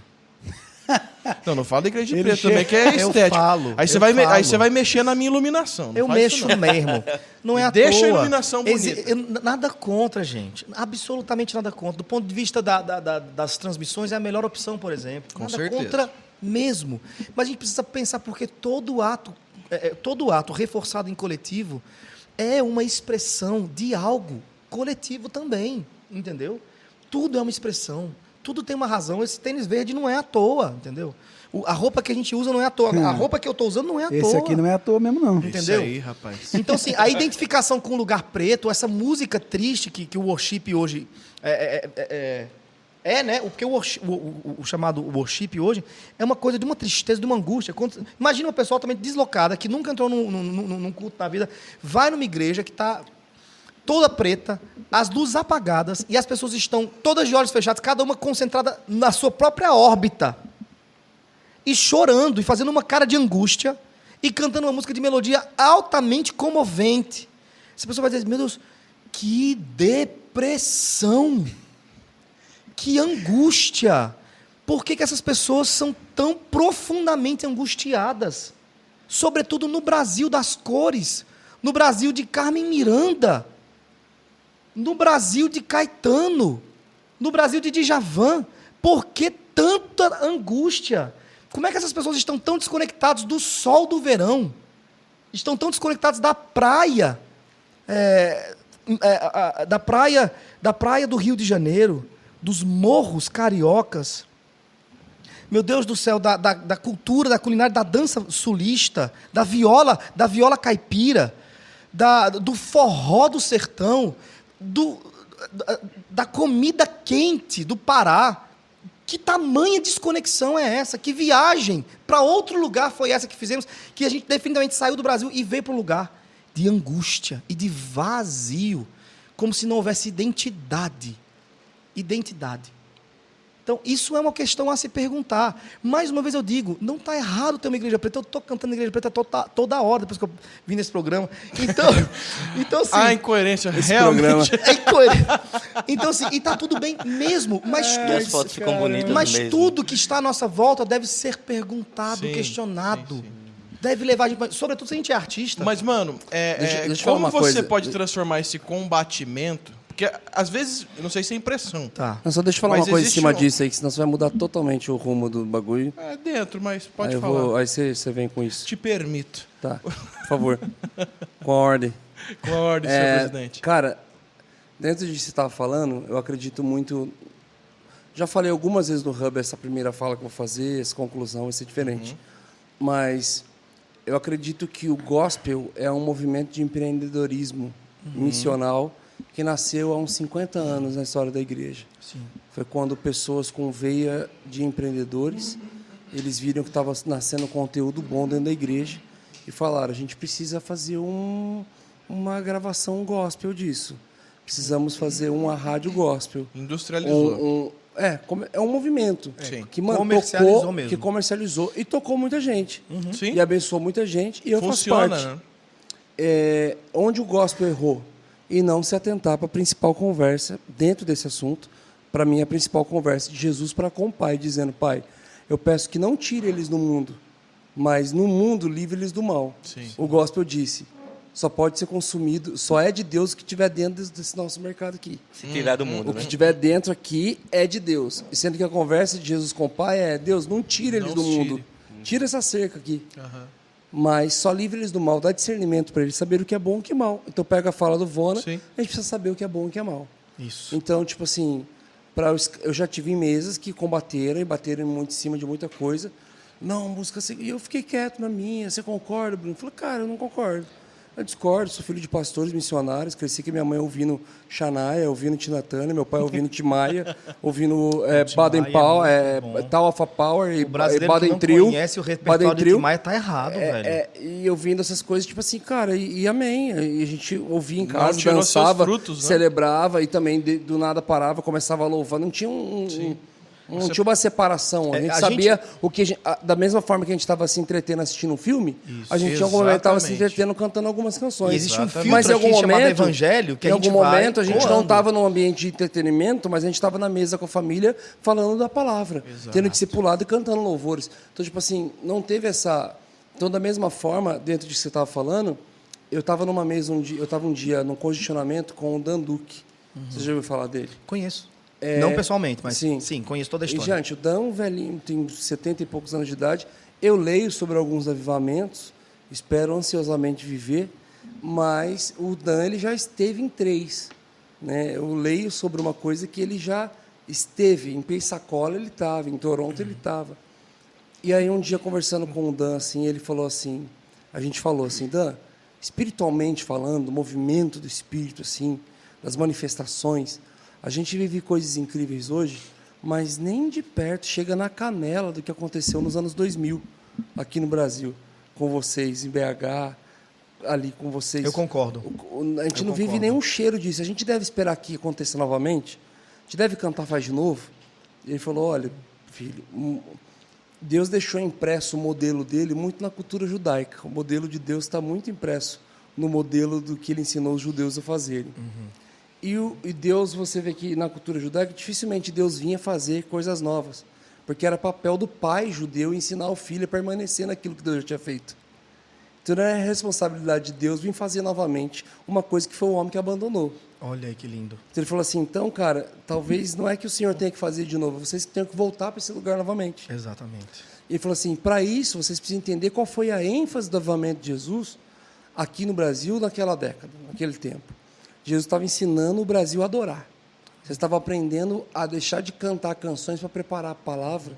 Não fala da igreja de Ele preto também, que é Eu estético. falo, Aí você eu vai, falo. aí você vai mexer na minha iluminação. Não Eu faz mexo isso, não. mesmo. Não é à Deixa toa. a iluminação bonita. Nada contra, gente. Absolutamente nada contra. Do ponto de vista das transmissões, é a melhor opção, por exemplo. Com nada certeza. contra mesmo. Mas a gente precisa pensar, porque todo ato reforçado em coletivo é uma expressão de algo coletivo também, entendeu? Tudo é uma expressão. Tudo tem uma razão. Esse tênis verde não é à toa, entendeu? A roupa que a gente usa não é à toa. A roupa que eu estou usando não é à toa. Esse aqui não é à toa mesmo, não. Entendeu? Isso aí, rapaz. Então, assim, a identificação com o lugar preto, essa música triste que o worship hoje né? Porque o chamado worship hoje é uma coisa de uma tristeza, de uma angústia. Imagina uma pessoa totalmente deslocada, que nunca entrou num culto na vida, vai numa igreja que está toda preta, as luzes apagadas, e as pessoas estão todas de olhos fechados, cada uma concentrada na sua própria órbita, e chorando, e fazendo uma cara de angústia, e cantando uma música de melodia altamente comovente. Essa pessoa vai dizer, meu Deus, que depressão, que angústia. Por que essas pessoas são tão profundamente angustiadas? Sobretudo no Brasil das cores, no Brasil de Carmen Miranda, no Brasil de Caetano, no Brasil de Djavan. Por que tanta angústia? Como é que essas pessoas estão tão desconectadas do sol do verão? estão tão desconectados da praia, da praia do Rio de Janeiro, dos morros cariocas. Meu Deus do céu, da cultura, da culinária, da dança sulista, da viola caipira, do forró do sertão, da comida quente do Pará. Que tamanha desconexão é essa? Que viagem para outro lugar foi essa que fizemos, que a gente definitivamente saiu do Brasil e veio para um lugar de angústia e de vazio, como se não houvesse identidade. Identidade. Então, isso é uma questão a se perguntar. Mais uma vez eu digo, não está errado ter uma igreja preta. Eu estou cantando igreja preta toda hora, depois que eu vim nesse programa. Então assim... A incoerência, realmente. É incoerente. Então, assim, e está tudo bem mesmo. Mas, As fotos ficam bonitas mas mesmo. tudo que está à nossa volta deve ser perguntado, Sim, questionado. sim. Deve levar a gente... Sobretudo se a gente é artista. Mas, mano, Deixa eu falar como uma você coisa. pode transformar esse combatimento... Porque, às vezes, eu não sei se é impressão. Tá. Não, só deixa eu falar Mas uma coisa em existe cima um- disso aí, que senão você vai mudar totalmente o rumo do bagulho. É dentro, mas pode Aí falar. aí você vem com isso. Te permito. Tá, por favor. Com a ordem. Com a ordem, senhor presidente. Cara, dentro disso que você estava falando, eu acredito muito... Já falei algumas vezes no Hub essa primeira fala que eu vou fazer, essa conclusão vai ser diferente. Mas eu acredito que o gospel é um movimento de empreendedorismo missional que nasceu há uns 50 anos na história da igreja. Sim. Foi quando pessoas com veia de empreendedores, eles viram que estava nascendo conteúdo bom dentro da igreja e falaram, a gente precisa fazer uma gravação gospel disso. Precisamos fazer uma rádio gospel. Industrializou. É um movimento Sim. que mano, Comercializou tocou, mesmo. que comercializou e tocou muita gente. Sim. E abençoou muita gente e eu Funciona, faço parte. né? Onde o gospel errou e não se atentar para a principal conversa dentro desse assunto, para mim a principal conversa de Jesus para com o Pai, dizendo, Pai, eu peço que não tire eles do mundo, mas no mundo livre-eles do mal. Sim. O gospel disse, só pode ser consumido, só é de Deus o que estiver dentro desse nosso mercado aqui. Se tirar do mundo, O que né? estiver dentro aqui é de Deus. E sendo que a conversa de Jesus com o Pai é, Deus, não tira eles Não do os tire. mundo. Tira essa cerca aqui. Aham. Mas só livre eles do mal, dá discernimento para eles saber o que é bom e o que é mal. Então pega a fala do Vona, Sim. a gente precisa saber o que é bom e o que é mal. Isso. Então, tipo assim, eu já tive em mesas que combateram e bateram muito em cima de muita coisa. Não, música assim. E eu fiquei quieto na minha. Você concorda, Bruno? Eu falei, cara, eu não concordo. Eu discordo, sou filho de pastores missionários, cresci com minha mãe ouvindo Xanaia, ouvindo Tina Turner, meu pai ouvindo Timaya, ouvindo Baden Powell, é muito bom. Tal of Power e O brasileiro que Baden não Trio. conhece o repertório de Tim Maia tá errado, velho. E ouvindo essas coisas, tipo assim, cara, e amém. E a gente ouvia em Não casa, tirou seus dançava, frutos, né? celebrava e também do nada parava, começava a louvar. Não tinha não tinha uma separação. A gente sabia o que da mesma forma que a gente estava se entretendo assistindo um filme, a gente em algum momento estava se Exatamente. entretendo cantando algumas canções. E existe um filtro Mas em algum aqui chamado momento, Evangelho que em a gente algum vai momento a gente não coando. estava num ambiente de entretenimento, mas a gente estava na mesa com a família falando da palavra, tendo discipulado e cantando louvores. Então, tipo assim, não teve essa... Então, da mesma forma, dentro disso que você estava falando, eu estava numa mesa eu estava um dia num congestionamento com o Dan Duque. Você já ouviu falar dele? Conheço. Não pessoalmente, mas sim. sim, conheço toda a E, história. gente, o Dan, um velhinho, tem 70 e poucos anos de idade. Eu leio sobre alguns avivamentos, espero ansiosamente viver, mas o Dan ele já esteve em 3. Né? Eu leio sobre uma coisa que ele já esteve. Em Pensacola ele estava, em Toronto ele estava. E aí um dia, conversando com o Dan, assim, ele falou assim, a gente falou assim, Dan, espiritualmente falando, o movimento do Espírito, assim, das manifestações, a gente vive coisas incríveis hoje, mas nem de perto chega na canela do que aconteceu nos anos 2000, aqui no Brasil, com vocês, em BH, ali com vocês. Eu concordo. A gente Eu não vive concordo. nenhum cheiro disso. A gente deve esperar que aconteça novamente? A gente deve cantar Faz de Novo? E ele falou, olha, filho, Deus deixou impresso o modelo dele muito na cultura judaica. O modelo de Deus está muito impresso no modelo do que ele ensinou os judeus a fazerem. E Deus, você vê que na cultura judaica, dificilmente Deus vinha fazer coisas novas, porque era papel do pai judeu ensinar o filho a permanecer naquilo que Deus já tinha feito. Então não é responsabilidade de Deus vir fazer novamente uma coisa que foi o homem que abandonou. Olha aí que lindo. Então ele falou assim, então, cara, talvez não é que o Senhor tenha que fazer de novo, vocês tenham que voltar para esse lugar novamente. Exatamente. E ele falou assim, para isso, vocês precisam entender qual foi a ênfase do avivamento de Jesus, Aqui no Brasil, naquela década, naquele tempo, Jesus estava ensinando o Brasil a adorar. Você estava aprendendo a deixar de cantar canções para preparar a palavra.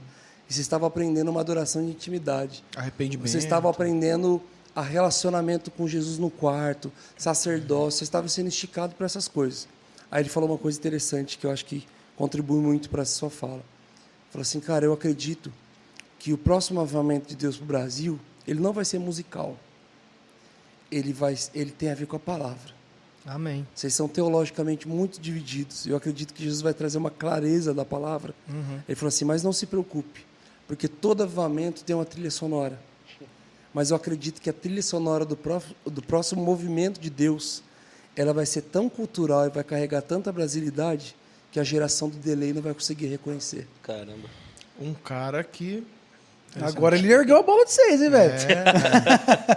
E você estava aprendendo uma adoração de intimidade. Arrependimento. Você estava aprendendo a relacionamento com Jesus no quarto, sacerdócio. Você estava sendo esticado para essas coisas. Aí ele falou uma coisa interessante que eu acho que contribui muito para essa sua fala. Ele falou assim, cara, eu acredito que o próximo avivamento de Deus para o Brasil, ele não vai ser musical. Ele tem a ver com a palavra. Amém. Vocês são teologicamente muito divididos. Eu acredito que Jesus vai trazer uma clareza da palavra. Ele falou assim, mas não se preocupe, porque todo avivamento tem uma trilha sonora. Mas eu acredito que a trilha sonora do próximo movimento de Deus, ela vai ser tão cultural e vai carregar tanta brasilidade que a geração do delay não vai conseguir reconhecer. Caramba. Um cara que... Agora ele ergueu a bola de 6, hein, velho?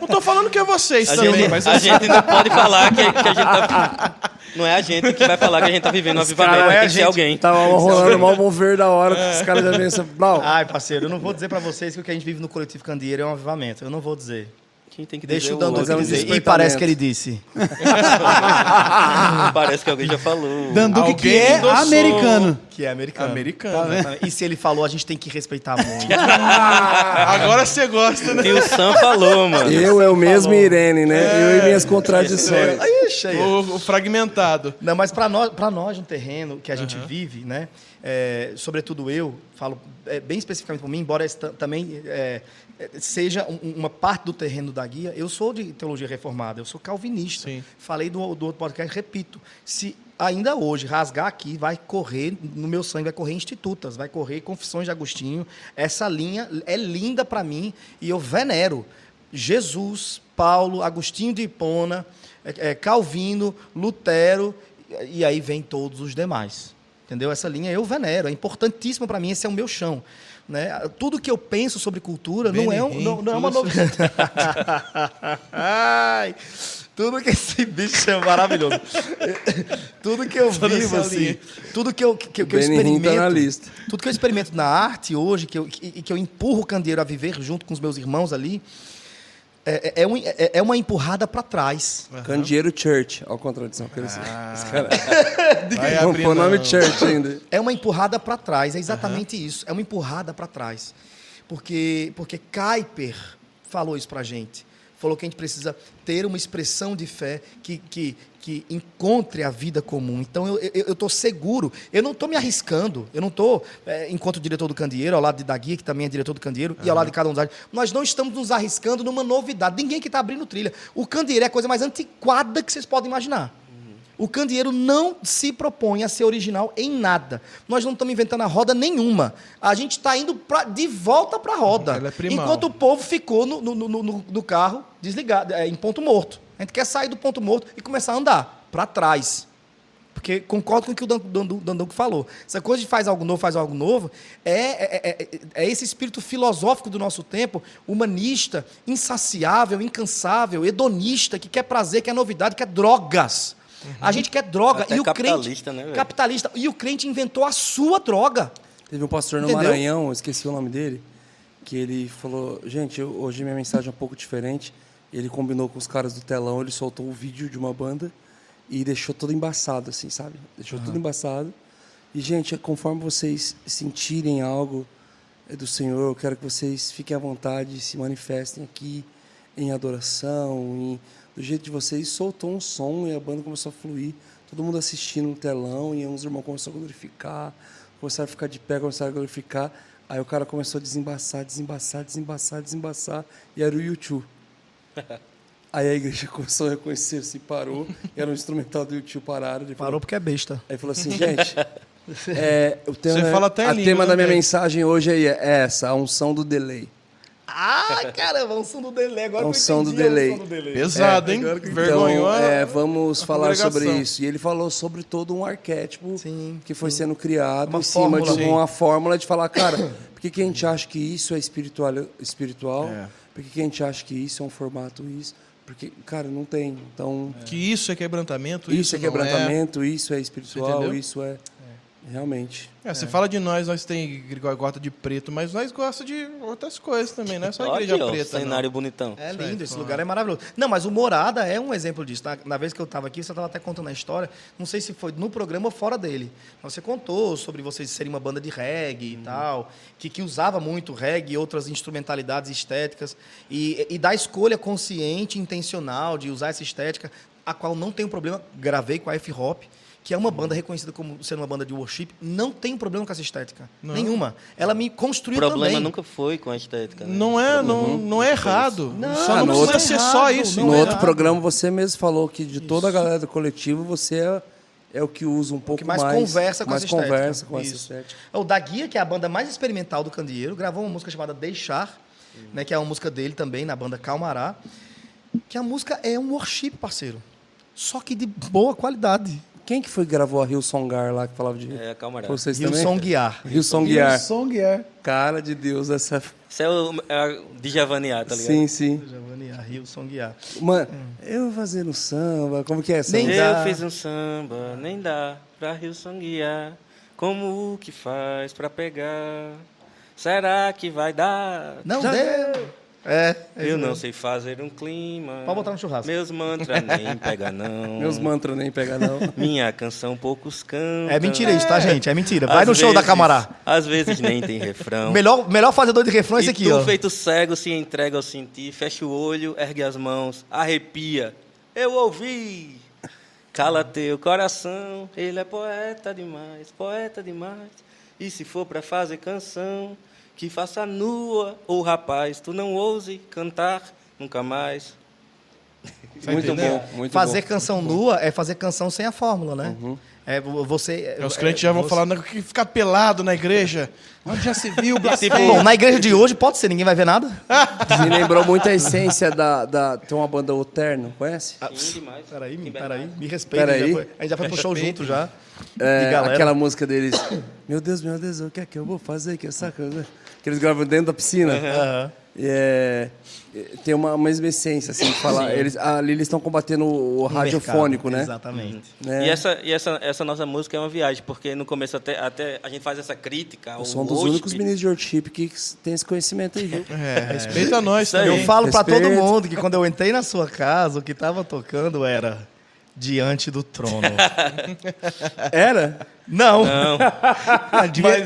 Não tô falando que é vocês também, gente, mas... a gente não pode falar que a gente tá... Não é a gente que vai falar que a gente tá vivendo um avivamento, tem que ser alguém. Tava rolando mal mover da hora, que os caras já pensam... Ai, parceiro, eu não vou dizer pra vocês que o que a gente vive no Coletivo Candeeiro é um avivamento. Eu não vou dizer. Quem tem que Deixa dizer o Danduque é um dizer. E despertamento. parece que ele disse. Parece que alguém já falou. Danduque que Alguém é endossou. americano. Que é americano. Americano. E se ele falou, a gente tem que respeitar muito. Agora você gosta, né? E o Sam falou, mano. Eu é o mesmo Irene, né? Eu e minhas contradições. Aí, cheia. O fragmentado. Não, mas para nós no terreno que a gente vive, né? Sobretudo eu, falo bem especificamente por mim, embora também seja uma parte do terreno da guia, eu sou de teologia reformada, eu sou calvinista. Sim. Falei do outro podcast, repito, se ainda hoje rasgar aqui, vai correr, no meu sangue vai correr institutas, vai correr Confissões de Agostinho, essa linha é linda para mim e eu venero Jesus, Paulo, Agostinho de Hipona, Calvino, Lutero, e aí vem todos os demais. Entendeu? Essa linha eu venero, é importantíssima para mim, esse é o meu chão. Né? Tudo que eu penso sobre cultura não é uma novidade. Tudo que esse bicho é maravilhoso. Tudo que eu vivo, assim, tudo que eu experimento, tá na lista. tudo que eu experimento na arte hoje, que eu empurro o candeeiro a viver junto com os meus irmãos ali, é uma empurrada para trás. Candeeiro Church, olha a contradição. Esse cara Vai não abrindo- põe o nome Church ainda. É uma empurrada para trás, é exatamente isso. É uma empurrada para trás. Porque Kuyper falou isso para a gente. Falou que a gente precisa ter uma expressão de fé que encontre a vida comum. Então, eu estou seguro. Eu não estou me arriscando. Eu não estou, enquanto diretor do Candeeiro, ao lado da Guia, que também é diretor do Candeeiro, e ao lado de cada um dos. Nós não estamos nos arriscando numa novidade. Ninguém que está abrindo trilha. O Candeeiro é a coisa mais antiquada que vocês podem imaginar. O candeeiro não se propõe a ser original em nada. Nós não estamos inventando a roda nenhuma. A gente está indo de volta para a roda. Ela é primal. Enquanto o povo ficou no carro, desligado, em ponto morto. A gente quer sair do ponto morto e começar a andar para trás. Porque concordo com o que o Danduque falou. Essa coisa de faz algo novo, é esse espírito filosófico do nosso tempo, humanista, insaciável, incansável, hedonista, que quer prazer, quer novidade, quer drogas. A gente quer droga. Até e o capitalista, crente, né, velho? capitalista. E o crente inventou a sua droga. Teve um pastor no Entendeu? Maranhão, eu esqueci o nome dele, que ele falou, gente, hoje minha mensagem é um pouco diferente. Ele combinou com os caras do telão, ele soltou um vídeo de uma banda e deixou tudo embaçado, assim, sabe? Deixou tudo embaçado. E, gente, conforme vocês sentirem algo do Senhor, eu quero que vocês fiquem à vontade, se manifestem aqui em adoração, do jeito de vocês. Soltou um som e a banda começou a fluir. Todo mundo assistindo no telão e uns irmãos começaram a glorificar, começaram a ficar de pé, começaram a glorificar. Aí o cara começou a desembaçar, e era o YouTube. Aí a igreja começou a reconhecer, se parou, era um instrumental do YouTube, pararam. Ele falou, Parou porque é besta. aí falou assim, gente, o tema, Você fala até a língua, tema né, da minha velho? mensagem hoje aí é essa, a unção do delay. Ah, caramba, a unção do delay. Agora A que eu unção do entendi delay. a unção do delay. Pesado, hein? Vergonhou Então, vamos falar sobre congregação. isso. E ele falou sobre todo um arquétipo Sim, que foi sendo criado Uma em cima fórmula. de uma fórmula de falar, cara, por que a gente acha que isso é espiritual? Por que a gente acha que isso é um formato isso? Porque, cara, não tem. Então, Que isso é quebrantamento, isso é não quebrantamento, isso é Você espiritual, entendeu? isso é... Realmente. Você fala de nós tem gosta de preto, mas nós gosta de outras coisas também, não é só a Olha igreja aqui, ó, preta, não. cenário bonitão. É lindo, esse lugar é maravilhoso. Não, mas o Morada é um exemplo disso. Na vez que eu estava aqui, você estava até contando a história, não sei se foi no programa ou fora dele. Você contou sobre vocês serem uma banda de reggae e tal, que usava muito reggae e outras instrumentalidades estéticas, e da escolha consciente, intencional de usar essa estética, a qual não tem um problema. Gravei com a F-Hop, que é uma banda reconhecida como sendo uma banda de worship, não tem um problema com essa estética. Nenhuma. Ela me O construiu problema também. nunca foi com a estética. Né? Não é errado. Não, Só não no precisa outro- ser só isso. No não é outro errado. programa você mesmo falou que de toda a galera do coletivo você é o que usa um pouco mais conversa com mais essa estética. conversa com essa Isso. estética. O Da Guia, que é a banda mais experimental do Candeeiro, gravou uma música chamada Deixar, né, que é uma música dele também, na banda Calmará, que a música é um worship, parceiro. Só que de boa qualidade. Quem que foi que gravou a Rio Songar lá que falava de É, calma aí. vocês Rio também? Som Guiar. Rio Songuiar. Song é. Cara de Deus, essa. Isso é o Djavaniá, tá ligado? Sim, sim. Rio Som Guiar. Mano, eu fazendo samba, como que é essa? Nem música? dá. Eu fiz um samba, nem dá pra Rio Sanguiar. Como o que faz pra pegar? Será que vai dar? Não Já deu. É Eu isso não mesmo. sei fazer um clima. Pode botar no churrasco. Meus mantras nem pega não. Meus mantras nem pega, não. Minha canção poucos cantam. É mentira isso, tá, gente? É mentira. Vai Às no show da vezes- Camará. Às vezes nem tem refrão. Melhor fazedor de refrão é esse E aqui, tu, ó. feito cego, se entrega ao sentir. Fecha o olho, ergue as mãos, arrepia. Eu ouvi. Cala teu coração, ele é poeta demais, poeta demais. E se for pra fazer canção, que faça nua, ou rapaz, tu não ouse cantar nunca mais. Muito bom, muito Fazer bom. canção nua é fazer canção sem a fórmula, né? É você. Os crentes já vão falar, não, que ficar pelado na igreja. Onde já se viu, blasfêmia. Bom, na igreja de hoje pode ser, ninguém vai ver nada. Me lembrou muito a essência da. Tem uma banda O Terno, conhece? Sim, demais. Peraí, Timberline. me respeita. Peraí. A gente já foi pro show junto já. É, de galera. aquela música deles. Meu Deus, o que é que eu vou fazer? Que essa coisa. Que eles gravam dentro da piscina. Aham. Tem uma mesma essência, assim, de falar. Ali eles estão combatendo o radiofônico, mercado, né? Exatamente. É. E essa nossa música é uma viagem, porque no começo até a gente faz essa crítica ao Eu sou um dos worship. únicos meninos de worship que tem esse conhecimento aí, viu? Respeita nós Isso aí. também. Eu falo pra todo Respeito. mundo que quando eu entrei na sua casa, o que tava tocando era Diante do Trono. Era? Não, Não,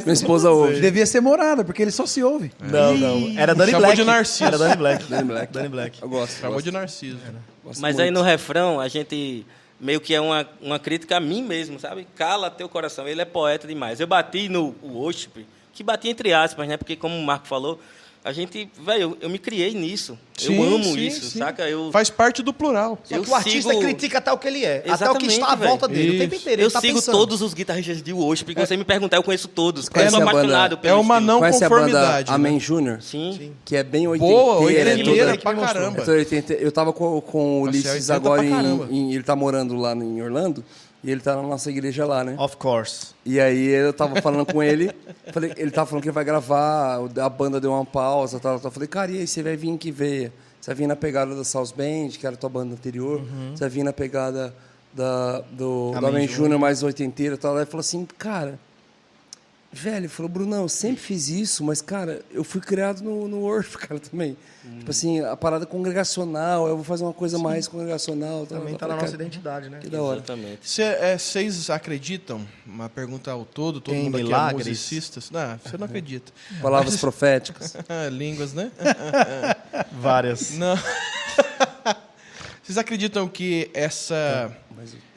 Minha esposa ouve. Devia ser Morada, porque ele só se ouve. não. Era Danny Chamou Black. de Narciso. Era Danny Black. Danny Black. Eu gosto. Acabou gosto, de Narciso. gosto mas muito. aí no refrão a gente meio que é uma crítica a mim mesmo, sabe? Cala teu coração, ele é poeta demais. Eu bati no worship, que bati entre aspas, né? Porque como o Marco falou, a gente, velho, eu me criei nisso. Sim, eu amo sim, isso, sim. saca? Eu Faz parte do plural. Só Eu que o artista sigo- critica até o que ele é. Até o que Exatamente, está à volta velho. dele. O tempo Isso. inteiro. eu Ele tá sigo pensando. todos os guitarristas de worship, que você me perguntar, eu conheço todos. Eu Conhece sou a banda- apaixonado pelo É uma estilo. não Conhece a banda conformidade. Amém né? Júnior? Sim. Que é bem Boa, oitenteira. oitenteira é pra toda- caramba. é toda 80. Eu tava com o Nossa, Ulisses 80 agora pra caramba. ele tá morando lá em Orlando e ele tá na nossa igreja lá, né? Of course. E aí eu tava falando com ele, ele tava falando que ele vai gravar, a banda deu uma pausa, tal. Eu falei, cara, e aí, você vai vir que veio? Você vai vir na pegada da South Band, que era a tua banda anterior, você vai vir na pegada do Amém Júnior mais oitenteira e tal. Aí ele falou assim, cara, velho, ele falou, Brunão, eu sempre fiz isso, mas, cara, eu fui criado no worship, cara, também. Tipo assim, a parada congregacional, eu vou fazer uma coisa mais congregacional. Tal. Também Eu tá na falei, nossa cara, identidade, né? que da hora. Exatamente. Vocês acreditam? Uma pergunta ao todo Tem mundo aqui milagres? é musicistas. Não, você não acredita. Palavras proféticas. Línguas, né? Várias. Não. Vocês acreditam que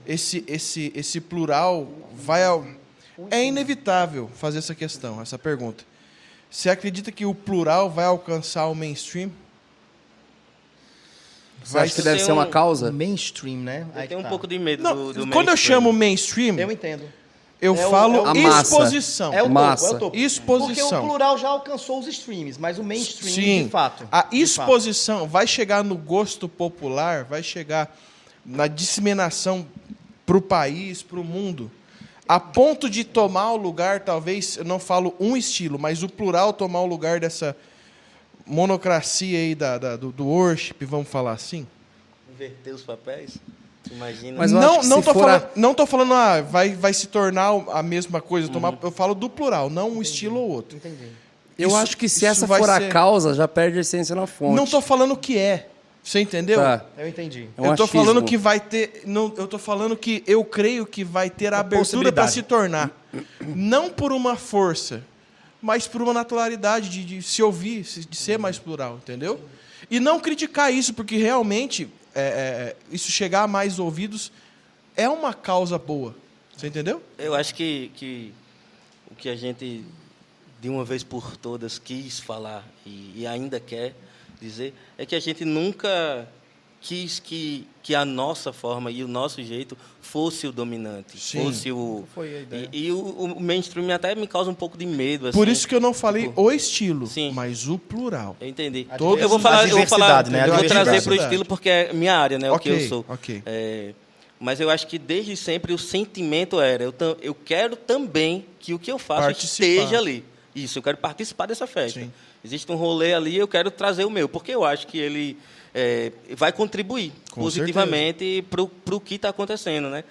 esse plural vai ao... É inevitável fazer essa questão, essa pergunta. Você acredita que o plural vai alcançar o mainstream? Você acha que deve ser ser uma um- causa? Mainstream, né? Eu Aí tenho que um tá. pouco de medo Não, do quando eu mainstream. chamo mainstream, Eu entendo. eu É o- falo é o- a massa. exposição. É o topo, Massa. é o topo. Exposição. Porque o plural já alcançou os streams, mas o mainstream, Sim, de fato. a de exposição vai chegar no gosto popular, vai chegar na disseminação para o país, para o mundo, a ponto de tomar o lugar, talvez, eu não falo um estilo, mas o plural tomar o lugar dessa monocracia aí do worship, vamos falar assim? Inverter os papéis. Imagina. Mas eu acho que Não se tô for falando, não tô falando vai se tornar a mesma coisa. Eu falo do plural, não um estilo ou outro. Entendi. Eu Isso- acho que se isso essa vai for a ser- causa, já perde a essência na fonte. Não tô falando o que é. Você entendeu? Tá. Eu entendi. É um Eu tô achismo. falando que vai ter. Não, eu tô falando que eu creio que vai ter a Uma abertura para possibilidade. se tornar. Não por uma força, mas por uma naturalidade de se ouvir, de ser mais plural, entendeu? E não criticar isso, porque realmente isso chegar a mais ouvidos é uma causa boa. Você entendeu? Eu acho que o que a gente, de uma vez por todas, quis falar e ainda quer dizer é que a gente nunca quis que a nossa forma e o nosso jeito fosse o dominante, Sim. fosse o... Foi a ideia. E o mainstream até me causa um pouco de medo. Por assim. isso que eu não falei Tipo, o estilo, sim. mas o plural. Eu entendi. A Todos- Eu vou a falar, diversidade, né? A eu vou trazer para o diversidade. estilo porque é minha área, né? O que eu sou. Ok. Mas eu acho que desde sempre o sentimento era eu quero também que o que eu faço Participar. esteja ali. Isso, eu quero participar dessa festa. Sim. Existe um rolê ali, eu quero trazer o meu, porque eu acho que ele vai contribuir Com positivamente para o que está acontecendo, né?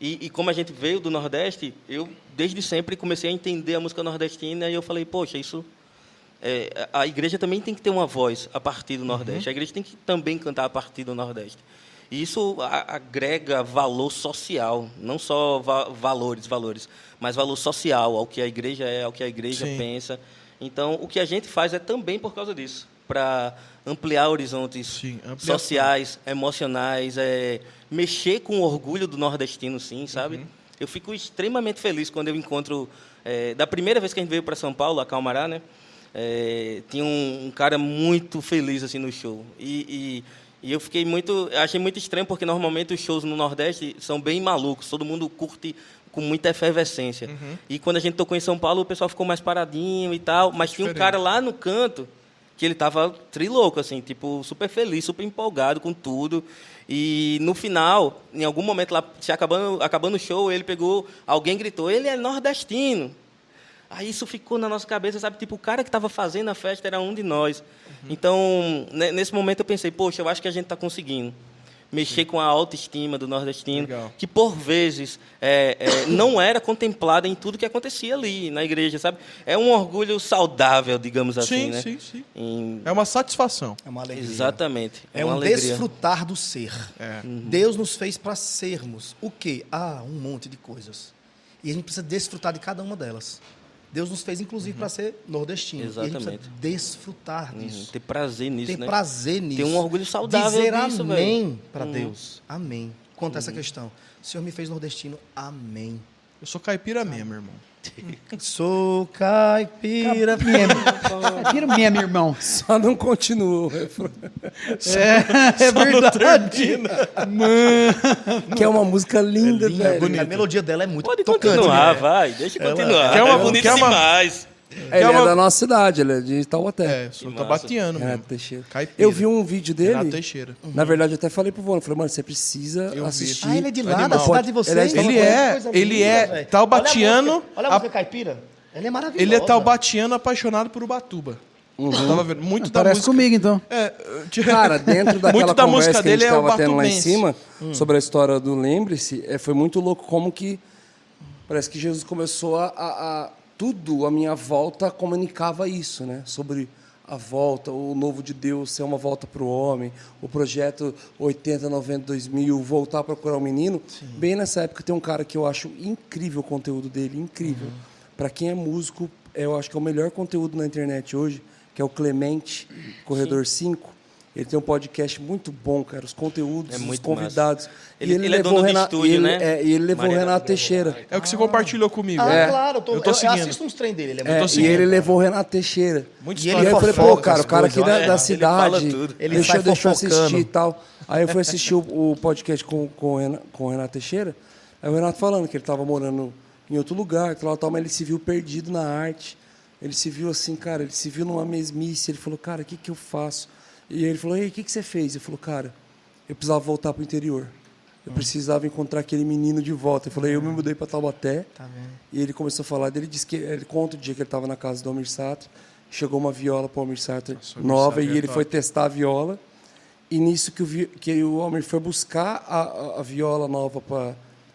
E como a gente veio do Nordeste, eu desde sempre comecei a entender a música nordestina e eu falei, poxa, isso a igreja também tem que ter uma voz a partir do Nordeste. A igreja tem que também cantar a partir do Nordeste. E isso agrega valor social, não só valores, mas valor social ao que a igreja é, ao que a igreja Sim. pensa. Então, o que a gente faz é também por causa disso, para ampliar horizontes Sim, ampliação. sociais, emocionais, mexer com o orgulho do nordestino, sim, sabe? Eu fico extremamente feliz quando eu encontro... da primeira vez que a gente veio para São Paulo, a Calmará, né? Tinha um cara muito feliz assim no show. E eu achei muito estranho, porque normalmente os shows no Nordeste são bem malucos, todo mundo curte com muita efervescência. E quando a gente tocou em São Paulo, o pessoal ficou mais paradinho e tal, mas tinha um Diferente. cara lá no canto que ele tava trilouco, assim, tipo, super feliz, super empolgado com tudo. E no final, em algum momento lá, acabando o show, ele pegou, alguém gritou, ele é nordestino. Aí isso ficou na nossa cabeça, sabe? Tipo, o cara que estava fazendo a festa era um de nós. Então, nesse momento eu pensei, poxa, eu acho que a gente está conseguindo mexer com a autoestima do nordestino, Legal. que por vezes não era contemplada em tudo que acontecia ali na igreja, sabe? É um orgulho saudável, digamos assim, Sim, né? sim. Em- É uma satisfação. É uma alegria. Exatamente. É uma um alegria. desfrutar do ser. É. Deus nos fez para sermos o quê? Um monte de coisas. E a gente precisa desfrutar de cada uma delas. Deus nos fez, inclusive, para ser nordestino. E a gente Exatamente. precisa desfrutar disso. Ter prazer nisso, Ter né? prazer nisso. Ter um orgulho saudável Dizer disso, amém para Uhum. Deus. Amém. Quanto a essa questão. O Senhor me fez nordestino. Amém. Eu sou caipira mesmo, irmão. Sou caipira. Caipira mesmo, irmão. Só não continua o refrão. É verdade. Que é uma música linda, velho. A melodia dela é muito Pode tocante. continuar, né? vai. Deixa eu continuar. Quer uma- É bonito quer uma- demais. Ele é uma- da nossa cidade, ele é de Taubaté. É, sou massa. tabatiano mesmo. Renato Teixeira. Caipira. Eu vi um vídeo dele. Renato Teixeira. Na verdade, eu até falei pro Vôno, falei, mano, você precisa Eu vi. assistir. Ele é de lá, Animal. da cidade de vocês. Ele é taubatiano. Olha a música caipira. Ela é maravilhosa. Ele é taubatiano apaixonado por Ubatuba. Eu tava vendo muito da Parece música. comigo, então. Cara, dentro daquela Muito da conversa música que a gente dele é o tava tendo lá em batubense. cima, sobre a história do Lembre-se, foi muito louco como que parece que Jesus começou tudo à minha volta comunicava isso, né? Sobre a volta, o novo de Deus ser uma volta para o homem, o projeto 80, 90, 2000, voltar a procurar o menino. Bem nessa época tem um cara que eu acho incrível o conteúdo dele, incrível. Para quem é músico, eu acho que é o melhor conteúdo na internet hoje, que é o Clemente, Corredor 5. Ele tem um podcast muito bom, cara. Os conteúdos, É os muito convidados. Ele é dono de estúdio, né? E ele levou o Mariana Renato Teixeira. É o que você compartilhou comigo. Claro, Eu tô seguindo. assisto uns trem dele. Ele é É, muito e ele levou o Renato Teixeira. Muito E E ele aí eu falei, fofoca pô, cara, as o cara aqui coisas, da ele cidade, fala tudo. Ele sai deixou eu fofocando. assistir e tal. Aí eu fui assistir o podcast com o Renato Teixeira. Aí o Renato falando que ele estava morando em outro lugar, tal, mas ele se viu perdido na arte. Ele se viu assim, cara, ele se viu numa mesmice. Ele falou, cara, o que eu faço? E ele falou, ei, o que você fez? Ele falou, cara, eu precisava voltar pro interior. Eu precisava encontrar aquele menino de volta. Eu falei, eu me mudei para Taubaté. Tá vendo? E ele começou a falar dele, disse que ele conta o dia que ele estava na casa do Almir Sater, chegou uma viola para o Almir Sater Almir nova Sater e é ele top. foi testar a viola E nisso que o Almir foi buscar a viola nova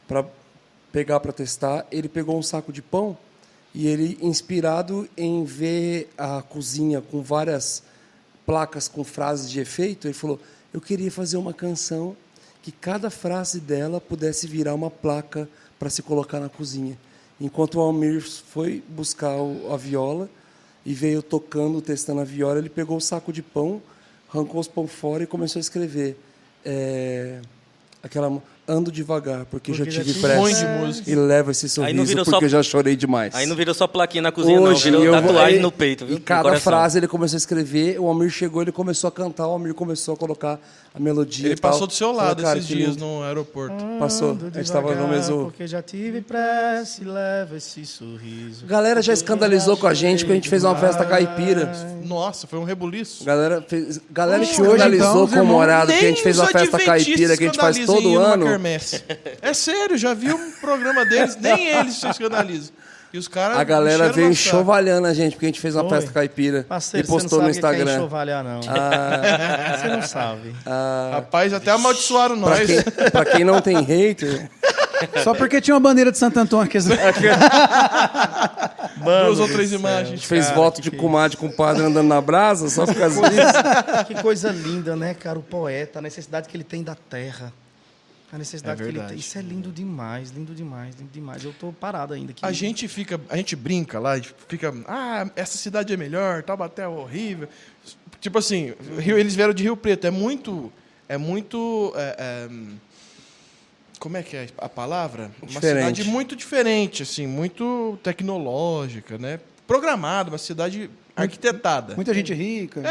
para pegar para testar, ele pegou um saco de pão e ele, inspirado em ver a cozinha com várias placas com frases de efeito, ele falou: eu queria fazer uma canção que cada frase dela pudesse virar uma placa para se colocar na cozinha. Enquanto o Almir foi buscar a viola e veio tocando, testando a viola, ele pegou o saco de pão, arrancou os pão fora e começou a escrever aquela Ando Devagar, porque já tive pressa. monte de música. E leva esse Aí não sorriso virou porque só- já chorei demais. Aí não virou só plaquinha na cozinha, Hoje, não. Virou eu vou- tatuagem e- no peito, viu? E No cada coração. frase ele começou a escrever, o Almir chegou, ele começou a cantar, o Almir começou a colocar a melodia. Ele e tal. passou do seu lado Falei, cara, esses que dias lindo. no aeroporto. Passou. Ando A gente estava no devagar, mesmo. Porque já tive pressa e leva esse sorriso. A galera já escandalizou com a gente porque a gente fez uma festa caipira. Nossa, foi um rebuliço. Galera Hoje, escandalizou então, os com o irmãos- Morado, que a gente fez uma os festa adventistas caipira que a gente faz escandalizam todo em ir numa ano. quermesse. É sério, já vi um programa deles, nem eles se escandalizam. E os caras A galera encheram veio nosso saco. enxovalhando a gente porque a gente fez uma Foi. festa caipira Parceiro, e postou você não no sabe o que é Instagram. enxovalhar, não. Você não sabe. Rapaz, até amaldiçoaram Pra nós. pra quem não tem hater, Só porque tinha uma bandeira de Santo Antônio aqui. Duas ou três imagens. a gente fez voto de comadre com o padre andando na brasa, só por causa disso. Que coisa linda, né, cara? O poeta, a necessidade que ele tem da terra. A necessidade É que ele verdade. tem. Isso é lindo demais, lindo demais, lindo demais. Eu tô parado ainda aqui. A gente brinca lá, a gente fica, essa cidade é melhor, Taubaté é horrível. Tipo assim, eles vieram de Rio Preto, como é que é a palavra? Uma Diferente. cidade muito diferente, assim, muito tecnológica, né? Programada, uma cidade arquitetada. Muita gente rica.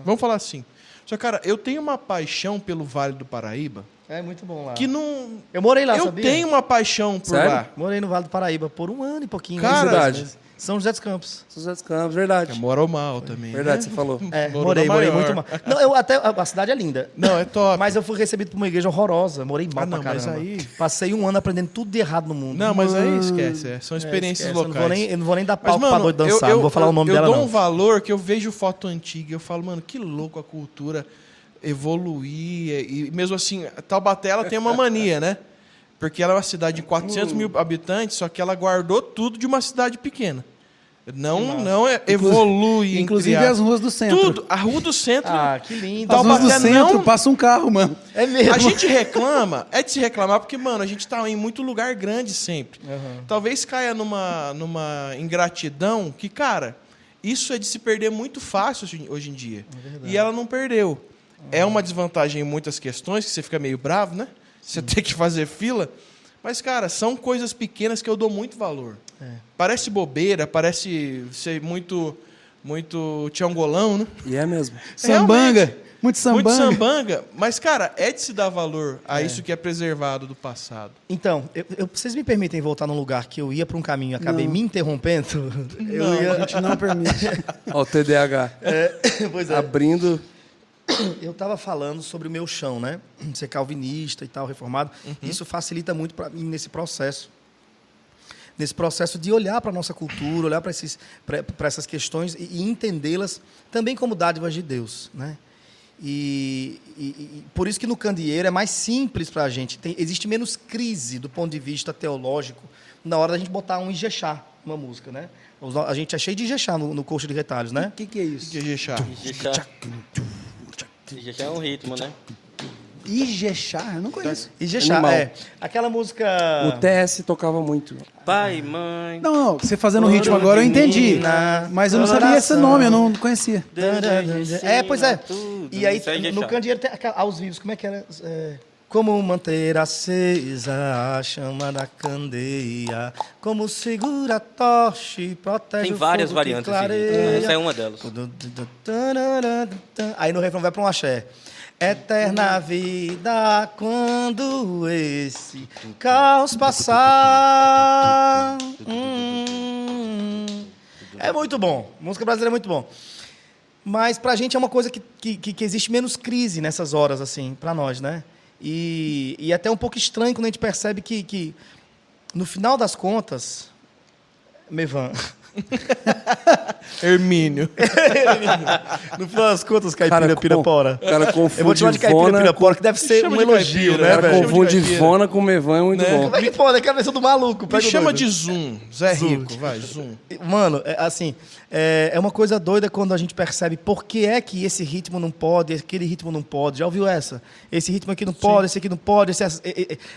Vamos falar assim. Só, cara, eu tenho uma paixão pelo Vale do Paraíba É muito bom lá. que não... Eu morei lá, Eu sabia? tenho uma paixão por Sério? lá. Morei no Vale do Paraíba por 1 ano e pouquinho. Cara, né? cidade? São José dos Campos. São José dos Campos, verdade. Morou mal também. Verdade, você falou. É, Morou morei na maior. muito mal. Não, a cidade é linda. Não, é top. Mas eu fui recebido por uma igreja horrorosa. Morei mal não, pra mas caramba. aí- Passei 1 ano aprendendo tudo de errado no mundo. Não, mas aí esquece. São experiências Esquece, locais. Eu não vou nem dar Mas, palco pra doido dançar. Não vou falar o nome dela, Eu dou não. um valor que eu vejo foto antiga e eu falo, mano, que louco a cultura evoluir. E mesmo assim, Taubaté ela tem uma mania, né? Porque ela é uma cidade de 400 mil habitantes, só que ela guardou tudo de uma cidade pequena. Não evolui. Inclusive entre as ruas do centro. Tudo. A rua do centro. Ah, que lindo. As ruas do Taubaté centro não- passa um carro, mano. É mesmo. A gente reclama, é de se reclamar, porque, mano, a gente tá em muito lugar grande sempre. Talvez caia numa ingratidão que, cara, isso é de se perder muito fácil hoje em dia. E ela não perdeu. É uma desvantagem em muitas questões, que você fica meio bravo, né? Você tem que fazer fila. Mas, cara, são coisas pequenas que eu dou muito valor. Parece bobeira, parece ser muito tiangolão, né? E é mesmo. Sambanga. Muito Muito sambanga. sambanga. Mas, cara, é de se dar valor a isso que é preservado do passado. Então, vocês me permitem voltar num lugar que eu ia para um caminho e acabei me interrompendo? A gente não permite. Ó, o TDAH. Pois é. Abrindo. Eu estava falando sobre o meu chão, né? Ser calvinista e tal, reformado. Isso facilita muito para mim nesse processo. Nesse processo de olhar para a nossa cultura, olhar para essas questões e entendê-las também como dádivas de Deus, né? E por isso que no candeeiro é mais simples para a gente. Existe menos crise do ponto de vista teológico na hora da gente botar um Ijexá numa música, né? A gente é cheio de Ijexá no coxa de retalhos, né? O que é isso? Que é Jexá. Ijexá é um ritmo, né? Ijexá? Eu não conheço. Ijexá, Animal. aquela música... O TS tocava muito. Pai, mãe. Não, você fazendo o ritmo agora eu entendi. Mas eu não sabia esse nome, eu não conhecia. Pois é. Tudo, E aí, isso é no Ijexá. candeeiro tem aos vivos, como é que era? Como manter acesa a chama da candeia, como segura a tocha e protege Tem o várias fogo que variantes desse clareia. ritmo. Essa é uma delas. Aí no refrão vai para um axé. Eterna vida quando esse caos passar. É muito bom. Música brasileira é muito bom. Mas pra gente é uma coisa que existe menos crise nessas horas, assim, pra nós, né? E é até um pouco estranho quando a gente percebe que no final das contas, Mevan, Hermínio. No final das contas, Cara, caipira pirapora. O cara Eu vou te confunde chamar de caipira Vona, pirapora, que deve ser Chama um de elogio, caipira, né, cara, velho? confunde caipira. Vona com Mevan, é muito bom. Como é que pode? É a cabeça do maluco. Me pega o chama doido. de Zoom. Zé Rico, vai, Zoom. Mano, é uma coisa doida quando a gente percebe por que é que esse ritmo não pode, aquele ritmo não pode. Já ouviu essa? Esse ritmo aqui não pode, esse aqui não pode,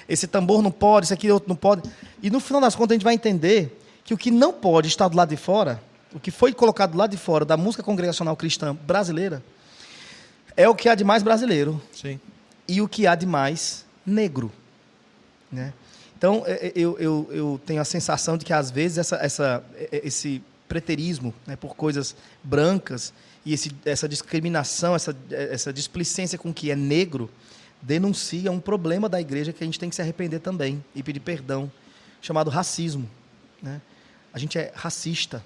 esse tambor não pode, esse aqui outro não pode. E no final das contas a gente vai entender que o que não pode estar do lado de fora, o que foi colocado do lado de fora da música congregacional cristã brasileira, é o que há de mais brasileiro Sim. e o que há de mais negro, né? Então, eu tenho a sensação de que, às vezes, esse preterismo, né, por coisas brancas e essa discriminação, essa displicência com que é negro, denuncia um problema da igreja que a gente tem que se arrepender também e pedir perdão, chamado racismo, né? A gente é racista,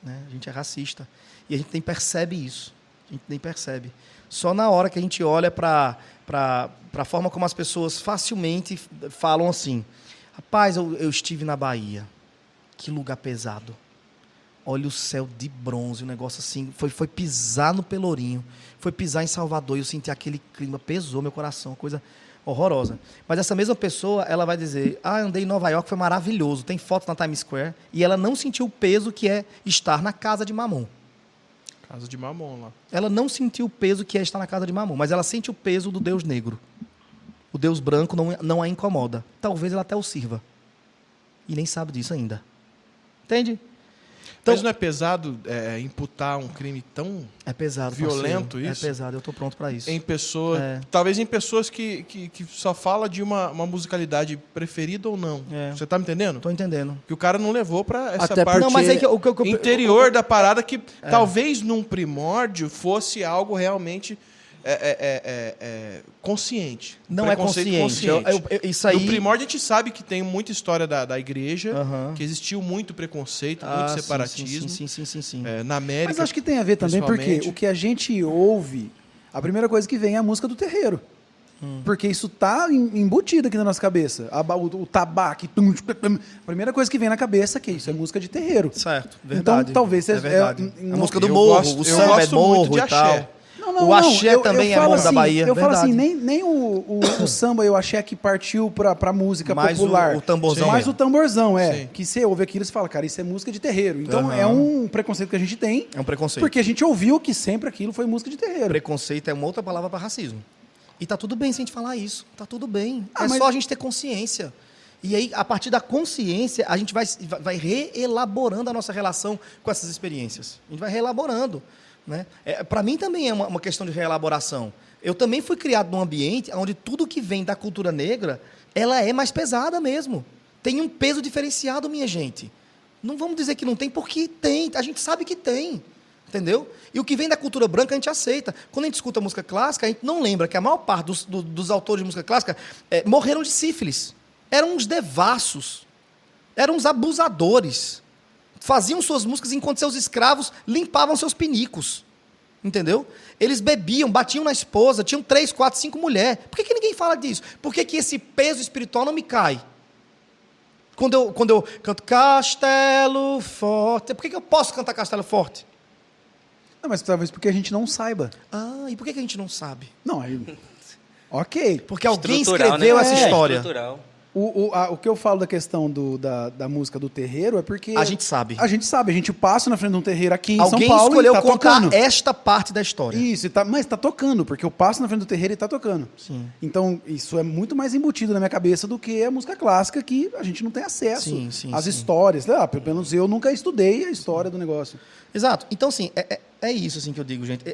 né? A gente é racista. E a gente nem percebe isso. A gente nem percebe. Só na hora que a gente olha para a forma como as pessoas facilmente falam assim: rapaz, eu estive na Bahia. Que lugar pesado. Olha o céu de bronze, um negócio assim. Foi pisar no Pelourinho. Foi pisar em Salvador e eu senti aquele clima. Pesou meu coração, coisa horrorosa. Mas essa mesma pessoa, ela vai dizer: andei em Nova York, foi maravilhoso. Tem foto na Times Square. E ela não sentiu o peso que é estar na casa de Mamon. Casa de Mamon lá. Ela não sentiu o peso que é estar na casa de Mamon, mas ela sente o peso do Deus negro. O Deus branco não a incomoda. Talvez ela até o sirva. E nem sabe disso ainda. Entende? Então, Mas não é pesado imputar um crime tão é pesado, violento parceiro. isso? É pesado, eu estou pronto para isso. em pessoas... É. Talvez em pessoas que só fala de uma musicalidade preferida ou não. É. Você tá me entendendo? Estou entendendo. Que o cara não levou pra essa Até parte Não, mas é que interior da parada que talvez num primórdio fosse algo realmente consciente. Não é Preconceito consciente. Isso aí... No primórdio a gente sabe que tem muita história da igreja, Aham. que existiu muito preconceito, muito sim, separatismo. Sim. Na América. Mas acho que tem a ver também, porque principalmente. o que a gente ouve, a primeira coisa que vem é a música do terreiro. Porque isso tá embutido aqui na nossa cabeça. O tabaco, a primeira coisa que vem na cabeça é que isso é música de terreiro. Certo, verdade. Então, talvez é seja... verdade. A música do Eu morro, gosto- o eu samba é gosto muito morro de e tal. axé. O axé também é falo morro da assim, Bahia, Eu falo verdade. assim, nem o samba e o axé que partiu pra música Mais popular. o tamborzão Mais mesmo. o tamborzão, Sim. Que você ouve aquilo e você fala, cara, isso é música de terreiro. Então Aham. é um preconceito que a gente tem. É um preconceito. Porque a gente ouviu que sempre aquilo foi música de terreiro. Preconceito é uma outra palavra para racismo. E tá tudo bem se a gente falar isso. Tá tudo bem. É mas- só a gente ter consciência. E aí, a partir da consciência, a gente vai reelaborando a nossa relação com essas experiências. A gente vai reelaborando. Né? Para mim também é uma questão de reelaboração. Eu também fui criado num ambiente onde tudo que vem da cultura negra, ela é mais pesada mesmo. Tem um peso diferenciado, minha gente. Não vamos dizer que não tem, porque tem. A gente sabe que tem. Entendeu? E o que vem da cultura branca a gente aceita. Quando a gente escuta música clássica, a gente não lembra que a maior parte dos autores de música clássica morreram de sífilis. Eram uns devassos. Eram uns abusadores. Faziam suas músicas enquanto seus escravos limpavam seus pinicos. Entendeu? Eles bebiam, batiam na esposa, tinham 3, 4, 5 mulheres. Por que ninguém fala disso? Por que esse peso espiritual não me cai? Quando eu canto Castelo Forte, por que eu posso cantar Castelo Forte? Não, mas talvez porque a gente não saiba. E por que a gente não sabe? Não, aí... Ok. Porque alguém Estrutural, escreveu né? essa É, história. estrutural. O que eu falo da questão da música do terreiro é porque... A gente sabe. A gente sabe. A gente passa na frente de um terreiro aqui em Alguém São Paulo escolheu e tá contar tocando. esta parte da história. Isso, mas tá tocando, porque eu passo na frente do terreiro e tá tocando. Sim. Então, isso é muito mais embutido na minha cabeça do que a música clássica, que a gente não tem acesso Sim, às sim. histórias. Pelo menos eu nunca estudei a história do negócio. Exato. Então, assim, é isso assim, que eu digo, gente.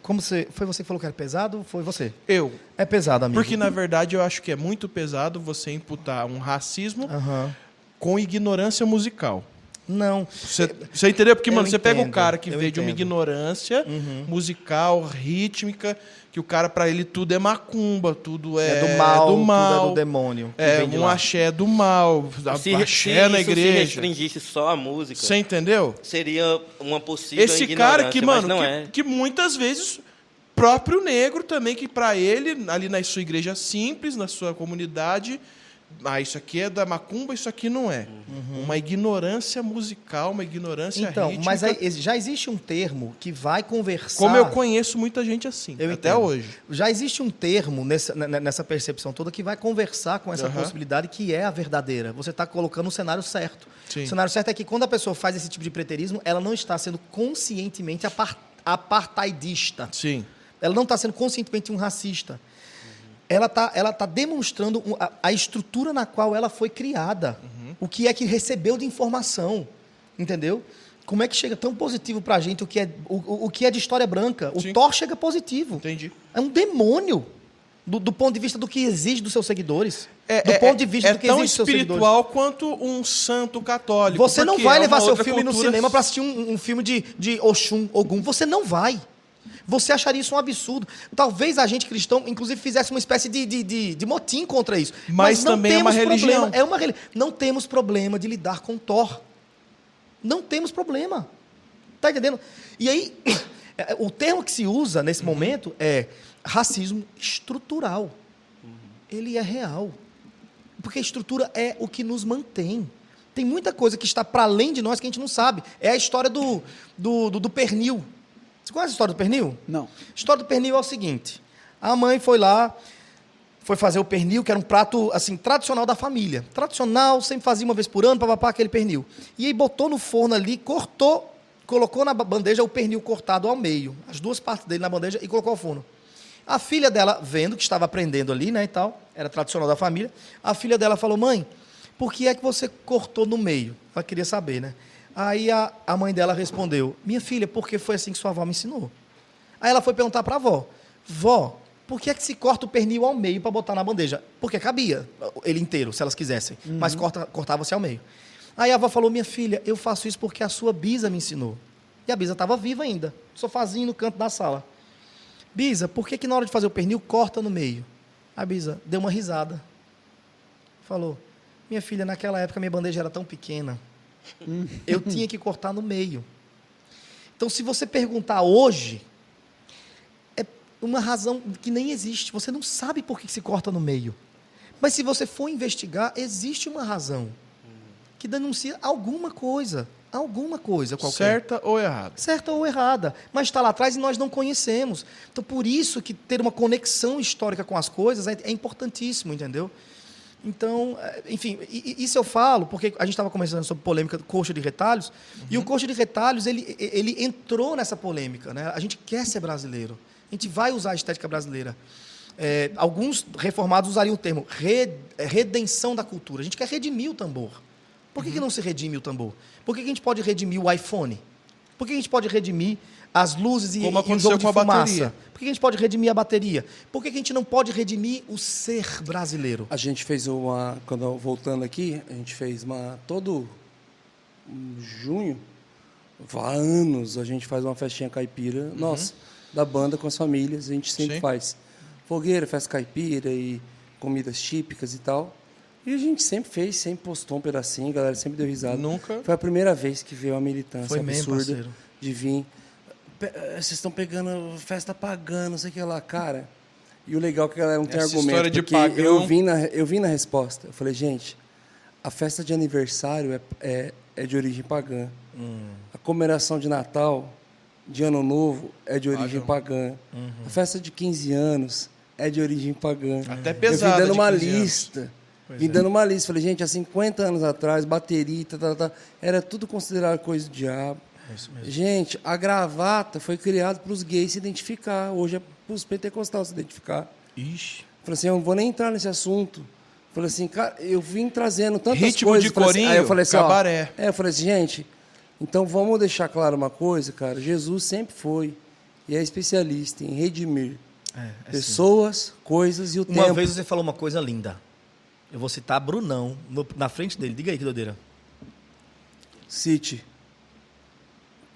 Como foi você que falou que era pesado? Foi você. Eu. É pesado, amigo. Porque, na verdade, eu acho que é muito pesado você imputar um racismo Aham. com ignorância musical. Não. Você entendeu? Porque, Eu mano, você pega um entendo, cara que eu veio de uma entendo. ignorância musical, rítmica, que o cara, pra ele, tudo é macumba, tudo É do mal, do mal. tudo é do demônio. que É, vem de um lá. axé do mal, Se axé na isso se igreja. restringisse só a música, Você entendeu? seria uma possível Esse ignorância, cara que, mas mano, não é. que muitas vezes, próprio negro também, que pra ele, ali na sua igreja simples, na sua comunidade, isso aqui é da macumba, isso aqui não é. Uma ignorância musical, uma ignorância rítmica. Mas aí, já existe um termo que vai conversar... Como eu conheço muita gente assim, Eu até entendo. hoje. Já existe um termo nessa percepção toda que vai conversar com essa possibilidade que é a verdadeira. Você está colocando o cenário certo. Sim. O cenário certo é que quando a pessoa faz esse tipo de preterismo, ela não está sendo conscientemente apartheidista. Sim. Ela não está sendo conscientemente um racista. Ela tá demonstrando a estrutura na qual ela foi criada. O que é que recebeu de informação. Entendeu? Como é que chega tão positivo pra gente o que é de história branca? Sim. O Thor chega positivo. Entendi. É um demônio do ponto de vista do que exige dos seus seguidores. Do ponto de vista do que tão exige dos seus seguidores. espiritual quanto um santo católico. Você não porque vai é levar uma seu outra filme no cultura. cinema para assistir um filme de Oxum, Ogum. Você não vai. Você acharia isso um absurdo. Talvez a gente cristão, inclusive, fizesse uma espécie de motim contra isso. Mas não também é temos uma religião. problema. É uma religião. Não temos problema de lidar com Thor. Não temos problema. Tá entendendo? E aí, o termo que se usa nesse momento é racismo estrutural. Ele é real. Porque a estrutura é o que nos mantém. Tem muita coisa que está para além de nós que a gente não sabe. É a história do pernil. Você conhece a história do pernil? Não. A história do pernil é o seguinte. A mãe foi lá, foi fazer o pernil, que era um prato assim tradicional da família. Tradicional, sempre fazia uma vez por ano, papapá, aquele pernil. E aí botou no forno ali, cortou, colocou na bandeja o pernil cortado ao meio. As duas partes dele na bandeja e colocou ao forno. A filha dela, vendo que estava aprendendo ali, né, e tal, era tradicional da família, a filha dela falou, mãe, por que é que você cortou no meio? Ela queria saber, né? Aí a mãe dela respondeu, minha filha, porque foi assim que sua avó me ensinou. Aí ela foi perguntar para a avó, vó, por que é que se corta o pernil ao meio para botar na bandeja? Porque cabia ele inteiro, se elas quisessem, mas cortava-se ao meio. Aí a avó falou, minha filha, eu faço isso porque a sua bisa me ensinou. E a bisa estava viva ainda, sofazinho no canto da sala. Bisa, por que na hora de fazer o pernil corta no meio? A bisa deu uma risada. Falou, minha filha, naquela época minha bandeja era tão pequena, eu tinha que cortar no meio. Então, se você perguntar hoje, é uma razão que nem existe. Você não sabe por que se corta no meio. Mas se você for investigar, existe uma razão que denuncia alguma coisa qualquer. Certa ou errada? Certa ou errada, mas está lá atrás e nós não conhecemos. Então, por isso que ter uma conexão histórica com as coisas é importantíssimo, entendeu? Então, enfim, isso eu falo porque a gente estava conversando sobre polêmica do coxa de retalhos, e o coxa de retalhos, ele entrou nessa polêmica, né? A gente quer ser brasileiro, a gente vai usar a estética brasileira. Alguns reformados usariam o termo redenção da cultura. A gente quer redimir o tambor. Por que não se redime o tambor? Por que a gente pode redimir o iPhone? Por que a gente pode redimir as luzes e o jogo de fumaça? Bateria. Por que a gente pode redimir a bateria? Por que a gente não pode redimir o ser brasileiro? A gente fez voltando aqui, a gente fez todo junho, há anos, a gente faz uma festinha caipira, nossa, da banda com as famílias, a gente sempre faz fogueira, festa caipira e comidas típicas e tal. E a gente sempre postou um pedacinho, a galera sempre deu risada. Nunca. Foi a primeira vez que veio uma militância Foi mesmo, absurda parceiro. de vir. Vocês estão pegando festa pagã, não sei o que lá, cara. E o legal é que a galera não tem Essa argumento. história de porque pagão- eu vim na resposta. Eu falei, gente, a festa de aniversário é de origem pagã. A comemoração de Natal, de Ano Novo, é de origem pagã. A festa de 15 anos é de origem pagã. Até pesada Eu vim dando de uma 15 anos. lista. Vim dando uma lista. Falei, gente, há 50 anos atrás, bateria, era tudo considerado coisa do diabo. É isso mesmo. Gente, a gravata foi criada para os gays se identificar. Hoje é para os pentecostais se identificar. Ixi. Falei assim, eu não vou nem entrar nesse assunto. Falei assim, cara, eu vim trazendo tantas Ritmo coisas. de Falei assim, corinho, aí eu falei assim, cabaré. eu falei assim, gente, então vamos deixar claro uma coisa, cara. Jesus sempre foi e é especialista em redimir pessoas, coisas e o tempo. Uma vez você falou uma coisa linda. Eu vou citar Brunão na frente dele. Diga aí, que doideira. Cite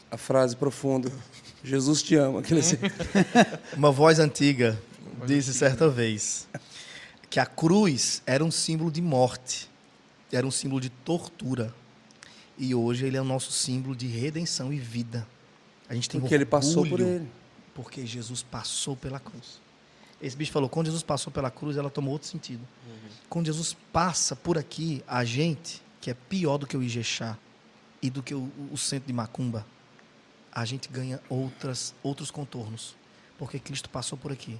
a frase profunda. Jesus te ama. Aquele assim. Uma voz antiga disse certa vez que a cruz era um símbolo de morte, era um símbolo de tortura. E hoje ele é o nosso símbolo de redenção e vida. A gente tem Porque ele passou por orgulho, ele. porque Jesus passou pela cruz. Esse bicho falou, quando Jesus passou pela cruz, ela tomou outro sentido. Quando Jesus passa por aqui, a gente, que é pior do que o Ijexá e do que o centro de Macumba, a gente ganha outros contornos. Porque Cristo passou por aqui.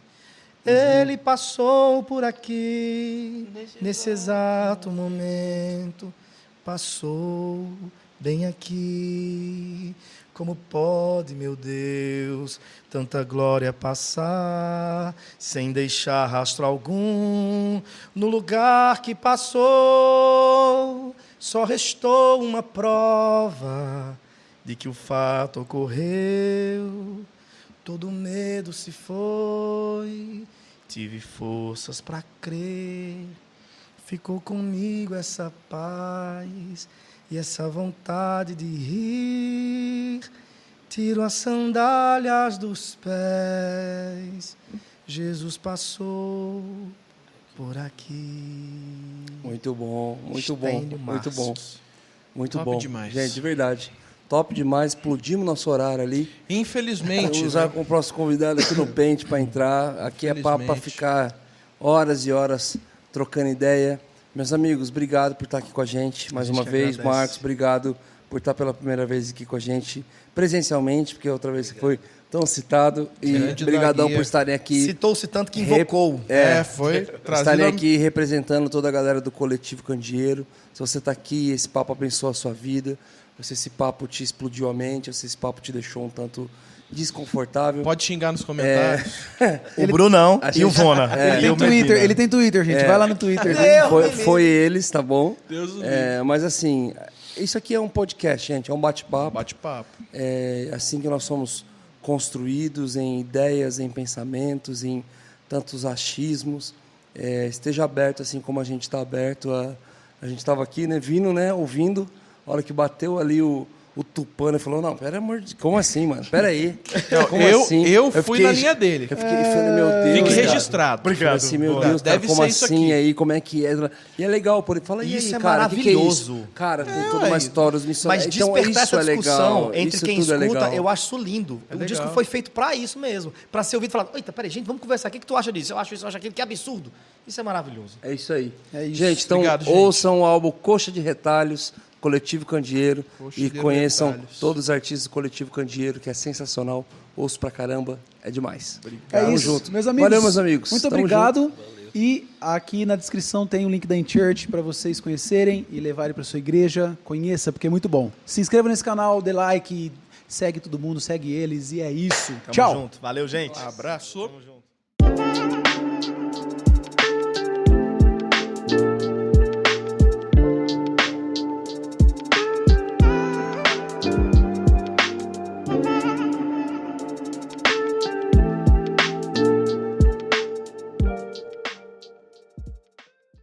Ele passou por aqui, nesse exato momento, passou bem aqui. Como pode, meu Deus, tanta glória passar, sem deixar rastro algum? No lugar que passou, só restou uma prova de que o fato ocorreu. Todo medo se foi, tive forças para crer. Ficou comigo essa paz e essa vontade de rir. Tiro as sandálias dos pés, Jesus passou por aqui. Muito bom, muito bom, Estênio muito bom. Márcio. Muito Top bom. demais. Gente, de verdade. Top demais. Explodimos nosso horário ali. Infelizmente, Vamos usar né? com o próximo convidado aqui no Pente para entrar. Aqui é papo para Infelizmente. ficar horas e horas trocando ideia. Meus amigos, obrigado por estar aqui com a gente mais uma que vez. agradece. Marcos, obrigado por estar pela primeira vez aqui com a gente presencialmente, porque outra vez você foi tão citado. E Grande brigadão Daguia. por estarem aqui. Citou-se tanto que invocou. Foi trazido... Estarem aqui representando toda a galera do Coletivo Candeeiro. Se você está aqui, esse papo abençoa a sua vida. Se esse papo te explodiu a mente, se esse papo te deixou um tanto desconfortável. Pode xingar nos comentários. O Brunão A e o gente- Vona. Ele tem Twitter, gente. Vai lá no Twitter. Foi eles, tá bom? Deus o Mas assim, isso aqui é um podcast, gente. É um bate-papo. Bate-papo. É assim que nós somos construídos em ideias, em pensamentos, em tantos achismos. Esteja aberto, assim como a gente está aberto. A gente estava aqui, né, vindo, né, ouvindo. A hora que bateu ali o Tupã, ele falou, não, pera, amor, como assim, mano? Pera aí. Como assim? Eu fui na linha dele. Eu fiquei, falei, meu Deus. Fique cara. registrado. Eu falei assim, meu Deus, cara, Deve como ser isso assim aqui. aí, como é que é? E é legal, por ele fala, e Isso aí, é cara, o que é maravilhoso. isso? Cara, tem toda uma ué. história, os Mas missionários. Então, despertar isso essa é discussão legal. entre Isso quem tudo é escuta, legal. eu acho isso lindo. O legal. disco foi feito para isso mesmo. Para ser ouvido e falar, eita, peraí, gente, vamos conversar aqui, o que tu acha disso? Eu acho isso, eu acho aquilo, que absurdo. Isso é maravilhoso. É isso aí. É isso. Gente, então Obrigado, gente. ouçam o álbum Coxa de Retalhos, Coletivo Candeeiro, Coxa e de conheçam Retalhos. todos os artistas do Coletivo Candeeiro, que é sensacional. Ouço pra caramba, é demais. É Tamo isso, junto. meus amigos. Valeu, meus amigos. Muito Tamo obrigado. E aqui na descrição tem o link da InChurch para vocês conhecerem e levarem para sua igreja. Conheça, porque é muito bom. Se inscreva nesse canal, dê like, segue todo mundo, segue eles e é isso. Tamo Tchau. junto. Valeu, gente. Abraço. Tamo junto.